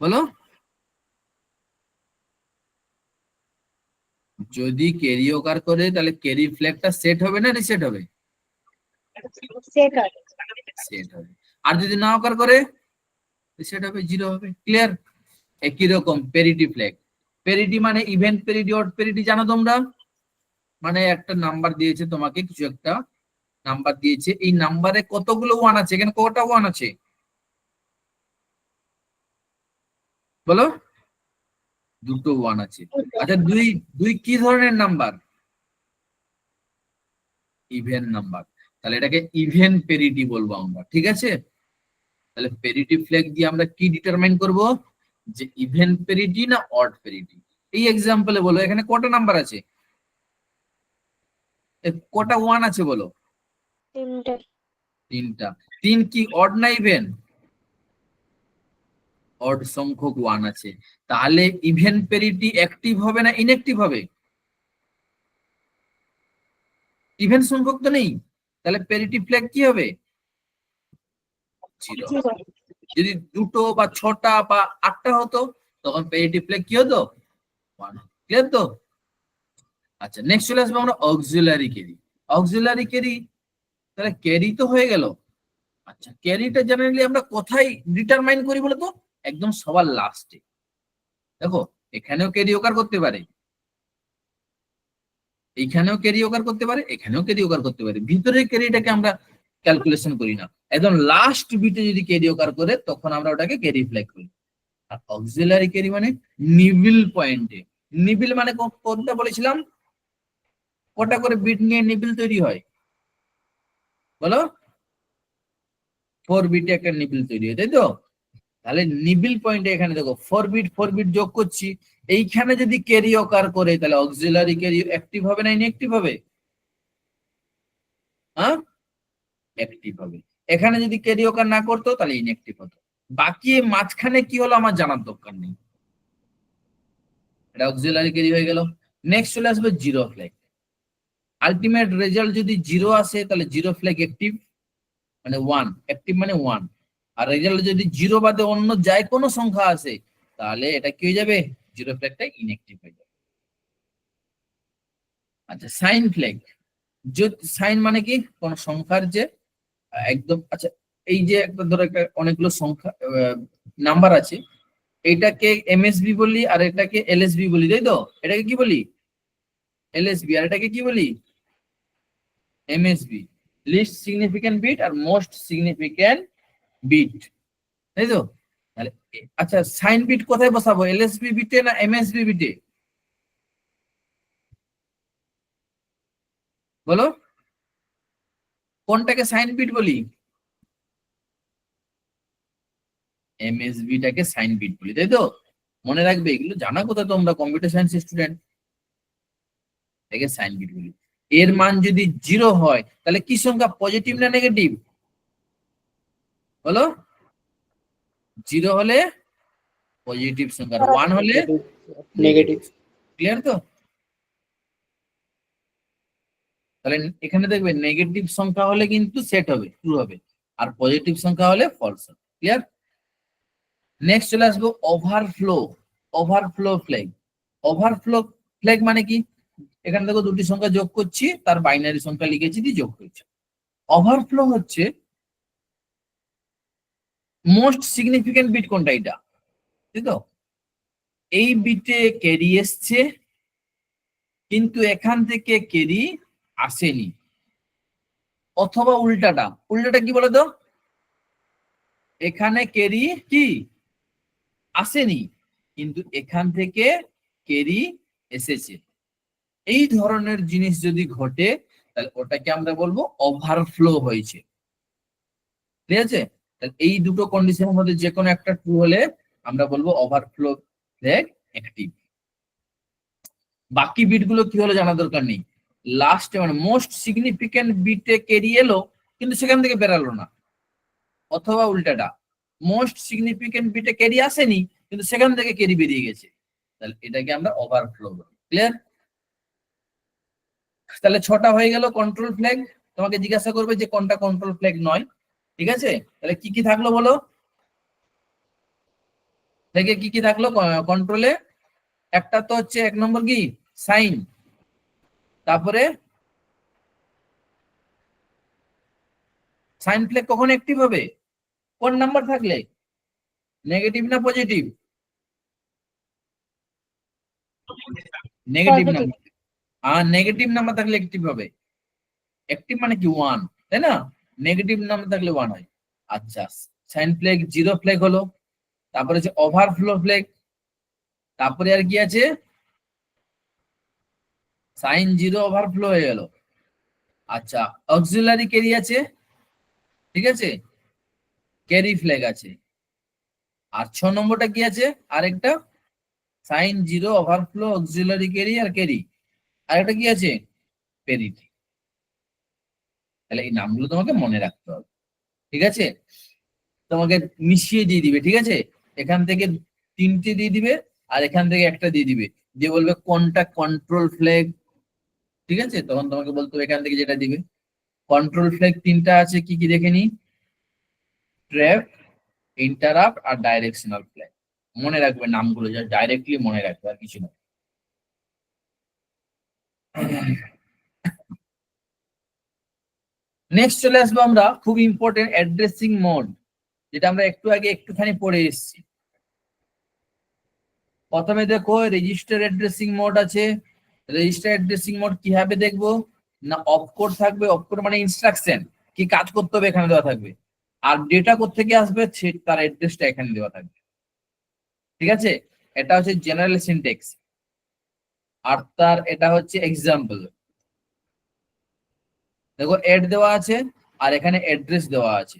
বলো? যদি ক্যারি ওকার করে তাহলে ক্যারি ফ্ল্যাগটা সেট হবে না রিসেট হবে, সেট হবে। সেট হবে। আর যদি না ওকার করে রিসেট হবে, 0 হবে। ক্লিয়ার? একই রকম প্যারিটি ফ্ল্যাগ। প্যারিটি মানে ইভেন্ট প্যারিটি, অড প্যারিটি জানো তোমরা? মানে একটা নাম্বার দিয়েছে তোমাকে, কিছু একটা নাম্বার দিয়েছে, এই নাম্বারে কতগুলো 1 আছে, এখানে কটা 1 আছে বলো? দুটো 1 আছে। আচ্ছা দুই দুই কি ধরনের নাম্বার, ইভেন নাম্বার, তাহলে এটাকে ইভেন প্যারিটি বলবো আমরা। ঠিক আছে, তাহলে প্যারিটি ফ্ল্যাগ দিয়ে আমরা কি ডিটারমাইন করব, যে ইভেন প্যারিটি না অড প্যারিটি। এই এক্সাম্পলে বলো এখানে কটা নাম্বার আছে, কটা 1 আছে বলো? 3টে। 3টা। 3 কি অড না ইভেন? অড সংখ্যক 1 আছে। তাহলে ইভেন প্যারিটি অ্যাক্টিভ হবে না ইনঅ্যাক্টিভ হবে? ইভেন সংখ্যক তো নেই, তাহলে প্যারিটি ফ্ল্যাগ কি হবে, 0। 0। যদি 2টো বা 6টা বা 8টা হতো তখন প্যারিটি ফ্ল্যাগ কি হতো, 1। ক্লিয়ার তো? আচ্ছা নেক্সট চলে আসবো আমরা অক্সিলারি ক্যারি। অক্সিলারি ক্যারি, তাহলে ক্যারি তো হয়ে গেল। আচ্ছা ক্যারিটা জেনারেলি আমরা কোথায় ডিটারমাইন করি বলতো, একদম সবার লাস্টে। দেখো এখানেও ক্যারি ওকার করতে পারে, এইখানেও ক্যারি ওকার করতে পারে, এখানেও ক্যারি ওকার করতে পারে, ভিতরের ক্যারিটাকে আমরা ক্যালকুলেশন করি না। একদম লাস্ট বিটে যদি ক্যারি ওকার করে তখন আমরা ওটাকে ক্যারি ফ্ল্যাগ করি। আর অক্সিলারি ক্যারি মানে নিবিল পয়েন্টে, নিবিল মানে কোনটা বলেছিলাম, কটা করে বিট নিয়ে নিবিল তৈরি হয় বলো? 4 বিটে একটা নিবিল তৈরি হয়, তাই তো? তাহলে নিবিল পয়েন্টে এখানে দেখো 4 বিট যোগ করছি, এইখানে যদি ক্যারি ওকার করে তাহলে অক্সিলারি ক্যারি অ্যাক্টিভ হবে না ইনঅ্যাক্টিভ হবে? হ্যাঁ অ্যাক্টিভ হবে। এখানে যদি ক্যারি ওকার না করতো তাহলে ইনঅ্যাক্টিভ হতো। বাকি মাঝখানে কি হলো আমার জানার দরকার নেই, এটা অক্সিলারি ক্যারি হয়ে গেল। নেক্সট চলে আসবে জিরো ফ্ল্যাগ। আলটিমেট রেজাল্ট যদি 0 আসে তাহলে জিরো ফ্ল্যাগ অ্যাক্টিভ, মানে 1 অ্যাক্টিভ মানে 1। আর রেজাল্ট যদি 0 বাদে অন্য যায় কোনো সংখ্যা আসে তাহলে এটা কি হয়ে যাবে, জিরো ফ্ল্যাগটা ইনঅ্যাক্টিভ হয়ে যাবে। আচ্ছা সাইন ফ্ল্যাগ, সাইন মানে কি, কোন সংখ্যার যে একদম, আচ্ছা এই যে একটা ধরো একটা অনেকগুলো সংখ্যা নাম্বার আছে, এটাকে এমএসবি বলি আর এটাকে এলএসবি বলি, তাই তো? এটাকে কি বলি, এলএসবি, আর এটাকে কি বলি, এমএসবি, লিস্ট সিগনিফিক্যান্ট বিট আর মোস্ট সিগনিফিক্যান্ট বিট, তাই তো? তাহলে আচ্ছা সাইন বিট কোথায় বসাবো, এলএসবি বিটে না এমএসবি বিটে? বলো কোনটাকে সাইন বিট বলি? এমএসবিটাকে সাইন বিট বলি, তাই তো? মনে রাখবে, এগুলো জানা কথা তোমরা, কম্পিউটার সায়েন্স স্টুডেন্ট। এটাকে সাইন বিট বলি। এর মান যদি 0 হয় তাহলে কি সংখ্যা, পজিটিভ না নেগেটিভ? বলো, 0 হলে পজিটিভ সংখ্যা, 1 হলে নেগেটিভ। ক্লিয়ার তো? তাহলে এখানে দেখবে নেগেটিভ সংখ্যা হলে কিন্তু সেট হবে, ট্রু হবে, আর পজিটিভ সংখ্যা হলে ফলস হবে। ক্লিয়ার? নেক্সট চলে আসবো overflow. Overflow flag. Overflow flag মানে কি? এখানে দেখো দুটি সংখ্যা যোগ করছি, তার বাইনারি সংখ্যা লিখেছি দিয়ে যোগ করছি। ওভারফ্লো হচ্ছে মোস্ট সিগনিফিকেন্ট বিট কোনটা, এটা, তাই তো? এই বিটে ক্যারি এসছে কিন্তু এখান থেকে ক্যারি আসেনি, অথবা উল্টাটা। উল্টাটা কি বলতো? এখানে ক্যারি কি আসেনি কিন্তু এখান থেকে ক্যারি এসেছে। এই ধরনের জিনিস যদি ঘটে তাহলে ওটাকে আমরা বলবো ওভারফ্লো হয়েছে। ঠিক আছে? তাহলে এই দুটো কন্ডিশনের মধ্যে যে কোনো একটা ট্রু হলে আমরা বলবো ওভারফ্লো ফ্ল্যাগ অ্যাক্টিভ। বাকি বিটগুলো কি হলো জানা দরকার নেই। লাস্টে মানে মোস্ট সিগনিফিকেন্ট বিটে ক্যারি এলো কিন্তু সেখান থেকে বেরালো না, অথবা উল্টাটা মোস্ট সিগনিফিকেন্ট বিটে ক্যারি আসেনি কিন্তু সেখান থেকে ক্যারি বেরিয়ে গেছে, তাহলে এটাকে আমরা ওভারফ্লো বলি। ক্লিয়ার? তাহলে 6টা হয়ে গেল কন্ট্রোল ফ্ল্যাগ। তোমাকে জিজ্ঞাসা করবে যে কোনটা কন্ট্রোল ফ্ল্যাগ নয়। ঠিক আছে, তাহলে কি কি থাকলো বলো? থেকে কি কি থাকলো কন্ট্রোলে? একটা তো হচ্ছে 1 নম্বর কি সাইন, তারপরে সাইন ফ্ল্যাগ কখন অ্যাক্টিভ হবে? কোন নাম্বার থাকলে? নেগেটিভ না পজিটিভ? Negative Positive. নাম্বার। আর নেগেটিভ নাম্বার থাকলে অ্যাক্টিভ হবে। অ্যাক্টিভ মানে কি 1, তাই না? নেগেটিভ নাম্বার থাকলে 1 হয়। আচ্ছা, সাইন ফ্ল্যাগ 0 ফ্ল্যাগ হলো, তারপরে হচ্ছে ওভারফ্লো ফ্ল্যাগ, তারপরে আর কি আছে? সাইন 0 ওভারফ্লো হয়ে গেল। আচ্ছা, অক্সিলারি ক্যারি আছে, ঠিক আছে, ক্যারি ফ্ল্যাগ আছে। আর 6 নম্বরটা কি আছে? আরেকটা সাইন 0 ওভারফ্লো অক্সিলারি ক্যারি আর ক্যারি, আরেকটা কি আছে? পেরিটি। তাহলে এই নামগুলো তোমাকে মনে রাখতে হবে। ঠিক আছে, তোমাকে মিশিয়ে দিয়ে দিবে। ঠিক আছে, এখান থেকে 3টে দিয়ে দিবে আর এখান থেকে একটা দিয়ে দিবে, দিয়ে বলবে কোনটা কন্ট্রোল ফ্ল্যাগ। ঠিক আছে, তখন তোমাকে বলতে হবে এখান থেকে যেটা দিবে। কন্ট্রোল ফ্ল্যাগ 3টা আছে, কি কি দেখে নি? ট্র্যাপ, ইন্টারাপ্ট আর ডাইরেকশনাল ফ্ল্যাগ। মনে রাখবে নামগুলো, যা ডাইরেক্টলি মনে রাখবে, আর কিছু না। নেক্সট চলে আসবো আমরা খুব ইম্পর্টেন্ট অ্যাড্রেসিং মোড, যেটা আমরা একটু আগে একটুখানি পড়ে এসেছি। প্রথমে দেখো রেজিস্টার অ্যাড্রেসিং মোড আছে। রেজিস্টার অ্যাড্রেসিং মোড কিভাবে দেখবো না, অপকোড থাকবে। অপকোড মানে ইনস্ট্রাকশন, কি কাজ করতে হবে এখানে দেওয়া থাকবে, আর ডেটা কোত্থেকে আসবে তার অ্যাড্রেসটা এখানে দেওয়া থাকবে। ঠিক আছে, এটা হচ্ছে জেনারেল সিনট্যাক্স, আর তার এটা হচ্ছে এক্সাম্পল। দেখো এড দেওয়া আছে আর এখানে অ্যাড্রেস দেওয়া আছে।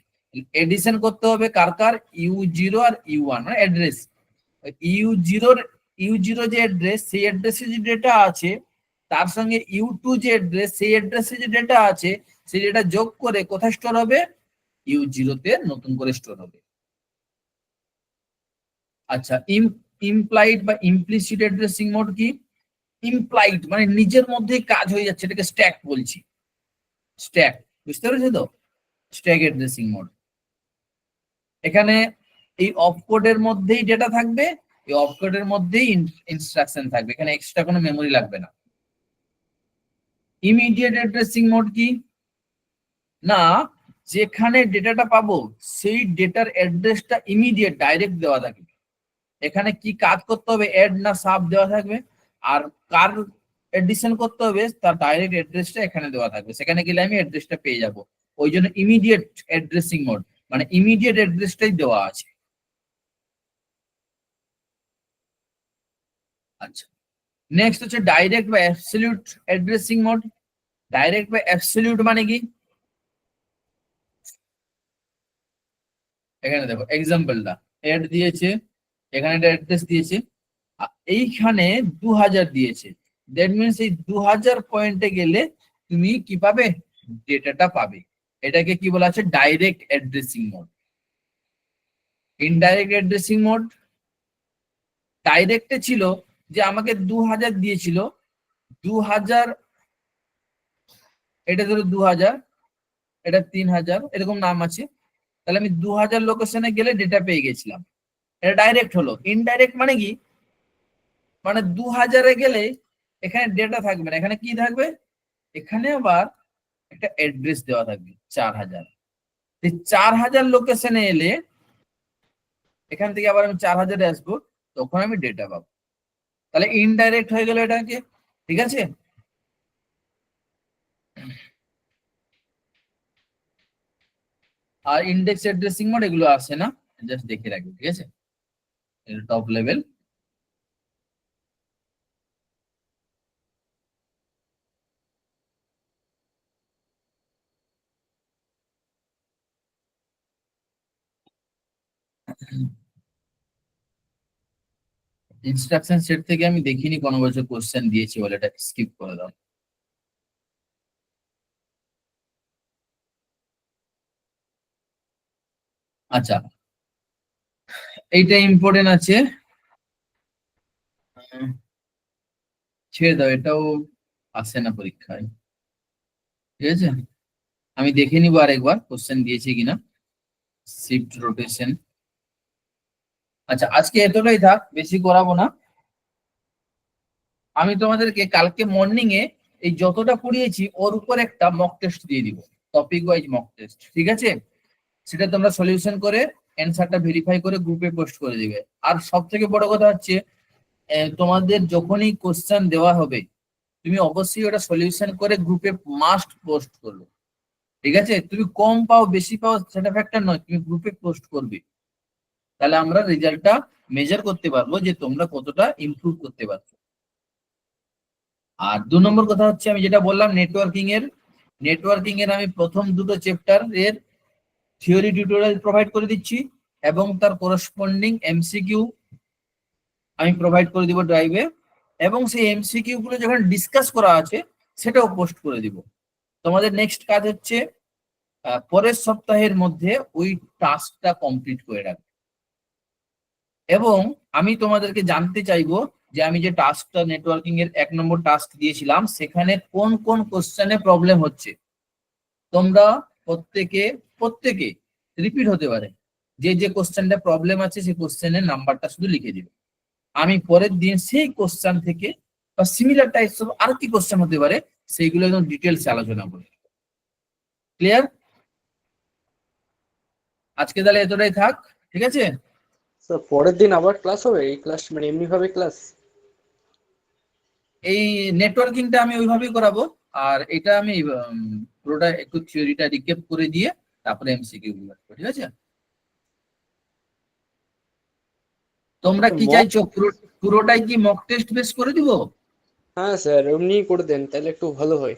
এডিশন করতে হবে কার কার? U0 আর U1 মানে অ্যাড্রেস। ইউ জিরো যে অ্যাড্রেস, সেই অ্যাড্রেসে যে ডেটা আছে তার সঙ্গে U2 যে অ্যাড্রেস, সেই অ্যাড্রেসে যে ডেটা আছে সেই ডেটা যোগ করে কোথায় স্টোর হবে? U0 তে নতুন করে স্টোর হবে। আচ্ছা, ইমপ্লাইড বা ইমপ্লিসিট অ্যাড্রেসিং মোড কি? ইমপ্লাইড মানে নিজের মধ্যেই কাজ হয়ে যাচ্ছে, এটাকে স্ট্যাক বলছি। স্ট্যাক, বুঝতে পেরেছো তো? Stack addressing mode. এখানে এই অপকোডের মধ্যেই ডেটা থাকবে, এই অপকোডের মধ্যেই ইনস্ট্রাকশন থাকবে, এখানে এক্সট্রা কোনো মেমরি লাগবে না। ইমিডিয়েট অ্যাড্রেসিং মোড কি? না, যেখানে ডেটাটা পাবো সেই ডেটার অ্যাড্রেসটা ইমিডিয়েট ডাইরেক্ট দেওয়া থাকবে। এখানে কি কাজ করতে হবে, অ্যাড না সাব দেওয়া থাকবে, আর কার এডিশন করতে হবে তার ডাইরেক্ট অ্যাড্রেসটা এখানে দেওয়া থাকবে, সেখানে গেলে আমি অ্যাড্রেসটা পেয়ে যাব। ওই জন্য ইমিডিয়েট অ্যাড্রেসিং মোড মানে ইমিডিয়েট অ্যাড্রেসটাই দেওয়া আছে। আচ্ছা, নেক্সট হচ্ছে ডাইরেক্ট বা অ্যাবসলিউট অ্যাড্রেসিং মোড। ডাইরেক্ট বা অ্যাবসলিউট মানে কি? এখানে দেখো এক্সাম্পলটা এড দিয়েছে, এখানে একটা অ্যাড্রেস দিয়েছে, এইখানে 2000 দিয়েছে। দ্যাট মিনস এই 2000 পয়েন্টে গেলে তুমি কি পাবে? ডেটাটা পাবে। এটাকে কি বলা আছে? Direct addressing mode. Indirect addressing mode, ডাইরেক্টে ছিল যে আমাকে 2000 দিয়েছিল, 2000, এটা ধরো 2000, এটা 3000, এরকম নাম আছে। তাহলে আমি 2000 লোকেশনে গেলে ডেটা পেয়ে গেছিলাম, এটা ডাইরেক্ট হলো। ইনডাইরেক্ট মানে কি? মানে 2000-এ গেলে এখানে ডেটা থাকবে না, এখানে কি থাকবে? এখানে আবার একটা অ্যাড্রেস দেওয়া থাকবে 4000। এই 4000 লোকেশনে এলে এখান থেকে আবার আমি 4000-এ আসবো, তখন আমি ডেটা পাবো। তাহলে ইনডাইরেক্ট হয়ে গেল এটাকে, ঠিক আছে? আর ইন্ডেক্স অ্যাড্রেসিং মোড এগুলো আসে না, জাস্ট দেখে রাখবে, ঠিক আছে? এটা টপ লেভেল। ইনস্ট্রাকশন সেট থেকে আমি দেখিনি কোনো বছর কোশ্চেন দিয়েছি বলে, এটা স্কিপ করে দাও। আচ্ছা, এইটা ইম্পর্টেন্ট আছে, ছেড়ে দাও, এটাও আসে না পরীক্ষায়, ঠিক আছে? আমি দেখে নিবো আরেকবার কোশ্চেন দিয়েছি কিনা। Shift rotation. আচ্ছা, আজকে এতটাই থাক, বেশি করাবো না। আমি তোমাদেরকে কালকে মর্নিং এ এই যতটা পড়িয়েছি ওর উপর একটা মক টেস্ট দিয়ে দিব, টপিক ওয়াইজ মক টেস্ট, ঠিক আছে? সেটা তোমরা সলিউশন করে অ্যান্সারটা ভেরিফাই করে গ্রুপে পোস্ট করে দিবে। আর সব থেকে বড় কথা হচ্ছে, তোমাদের যখনই কোশ্চেন দেওয়া হবে তুমি অবশ্যই ওটা সলিউশন করে গ্রুপে মাস্ট পোস্ট করবে, ঠিক আছে? তুমি কম পাও বেশি পাও সেটা ফ্যাক্টর নয়, তুমি গ্রুপে পোস্ট করবে। তাহলে আমরা রেজাল্টটা মেজার করতে পারবো যে তোমরা কতটা ইমপ্রুভ করতে পারছো। আর 2 নম্বর কথা হচ্ছে, আমি যেটা বললাম নেটওয়ার্কিং এর আমি প্রথম দুটো চ্যাপ্টার এর থিওরি টিউটোরিয়াল প্রোভাইড করে দিচ্ছি এবং তার করসপন্ডিং এমসিকিউ আমি প্রোভাইড করে দিব ড্রাইভে, এবং সেই এমসিকিউ গুলো যখন ডিসকাস করা আছে সেটাও পোস্ট করে দিব। তোমাদের নেক্সট কাজ হচ্ছে পরের সপ্তাহের মধ্যে ওই টাস্কটা কমপ্লিট করে রাখবে। এবং আমি তোমাদেরকে জানতে চাইবো যে আমি যে টাস্কটা নেটওয়ার্কিং এর 1 নম্বর টাস্ক দিয়েছিলাম সেখানে কোন কোন কোশ্চেনে প্রবলেম হচ্ছে। তোমরা প্রত্যেকে রিপিট হতে পারে, যে যে কোশ্চেনটা প্রবলেম আছে সেই কোশ্চেনের নাম্বারটা শুধু লিখে দিবে। আমি পরের দিন সেই কোশ্চেন থেকে বা সিমিলার টাইপস অফ আর কি কোশ্চেন হতে পারে সেইগুলো একদম ডিটেলস আলোচনা করি। ক্লিয়ার? আজকে তাহলে এতটাই থাক, ঠিক আছে? স্যার পরের দিন আবার ক্লাস হবে? এই ক্লাস মানে এমনি ভাবে ক্লাস? এই নেটওয়ার্কিংটা আমি ওইভাবেই করাবো, আর এটা আমি পুরোটা একটু থিওরিটা রিক্যাপ করে দিয়ে তারপরে এমসিকিউ গুলো রাখবো, ঠিক আছে? তোমরা কি চাইছো, পুরোটাই কি মক টেস্ট বেস করে দিব? হ্যাঁ স্যার, এমনি করে দেন তাহলে একটু ভালো হয়।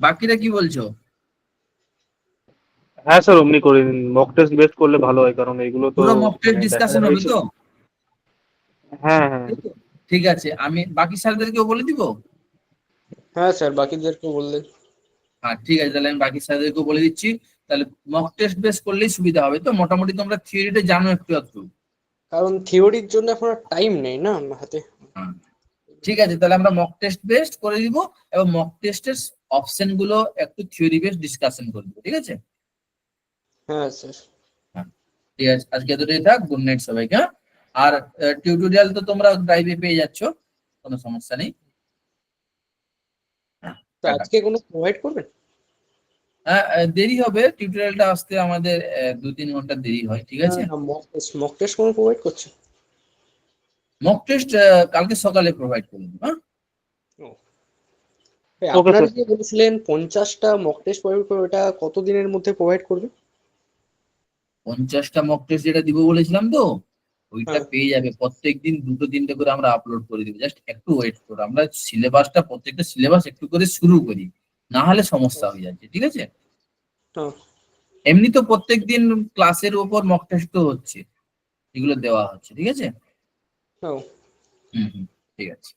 বাকিরা কি বলছো? হ্যাঁ স্যার, অমনি করে দিন, মক টেস্ট বেস করলে ভালো হয়, কারণ এগুলো তো পুরো মক টেস্ট মানে ডিসকাশন হবে তো? হ্যাঁ হ্যাঁ ঠিক আছে, আমি বাকি স্যারদেরকেও বলে দিব। হ্যাঁ স্যার, বাকিদেরকে বললেন। হ্যাঁ ঠিক আছে, তাহলে আমি বাকি স্যারদেরকেও বলে দিচ্ছি। তাহলে মক টেস্ট বেস করলেই সুবিধা হবে তো, মোটামুটি তোমরা থিওরিটা জানো একটু একটু। কারণ থিওরির জন্য এখন আর টাইম নেই না আমার হাতে। হ্যাঁ, ঠিক আছে, তাহলে আমরা মক টেস্ট বেসড করে দিব এবং মক টেস্টের অপশন গুলো একটু থিওরি বেসড ডিসকাশন করব, ঠিক আছে? হ্যাঁ স্যার। হ্যাঁ, ঠিক আছে, আজকে এতটাই থাক। গুড নাইট সবাইকে। হ্যাঁ? আর টিউটোরিয়াল তো তোমরা ড্রাইভে পেয়ে যাচ্ছ, কোনো সমস্যা নেই। হ্যাঁ, তো টাটা। আজকে কোনো প্রোভাইড করবেন? হ্যাঁ, দেরি হবে টিউটোরিয়ালটা আসতে, আমাদের 2-3 ঘন্টা দেরি হয়, ঠিক আছে? মক টেস্ট কোনো প্রোভাইড করছে? মক টেস্ট কালকে সকালে প্রোভাইড করে দেবো। হ্যাঁ, ওকে আপনারা স্যার। যে বলেছিলেন 50টা মক টেস্ট প্রোভাইড করবে, ওটা কতদিনের মধ্যে প্রোভাইড করবে? 50টা মক টেস্ট যেটা দিব বলেছিলাম তো, ওইটা হ্যাঁ। পেয়ে যাবে। প্রত্যেকদিন 2-3টে করে আমরা আপলোড করে দিব, জাস্ট একটু ওয়েট করো। আমরা সিলেবাসটা প্রত্যেকটা সিলেবাস একটু করে শুরু করি, না হলে সমস্যা হয়ে যাচ্ছে, ঠিক আছে? হ্যাঁ এমনি তো প্রত্যেকদিন ক্লাসের উপর মক টেস্ট তো হচ্ছে, এগুলো দেওয়া হচ্ছে, ঠিক আছে? হ্যাঁ হুম, ঠিক আছে।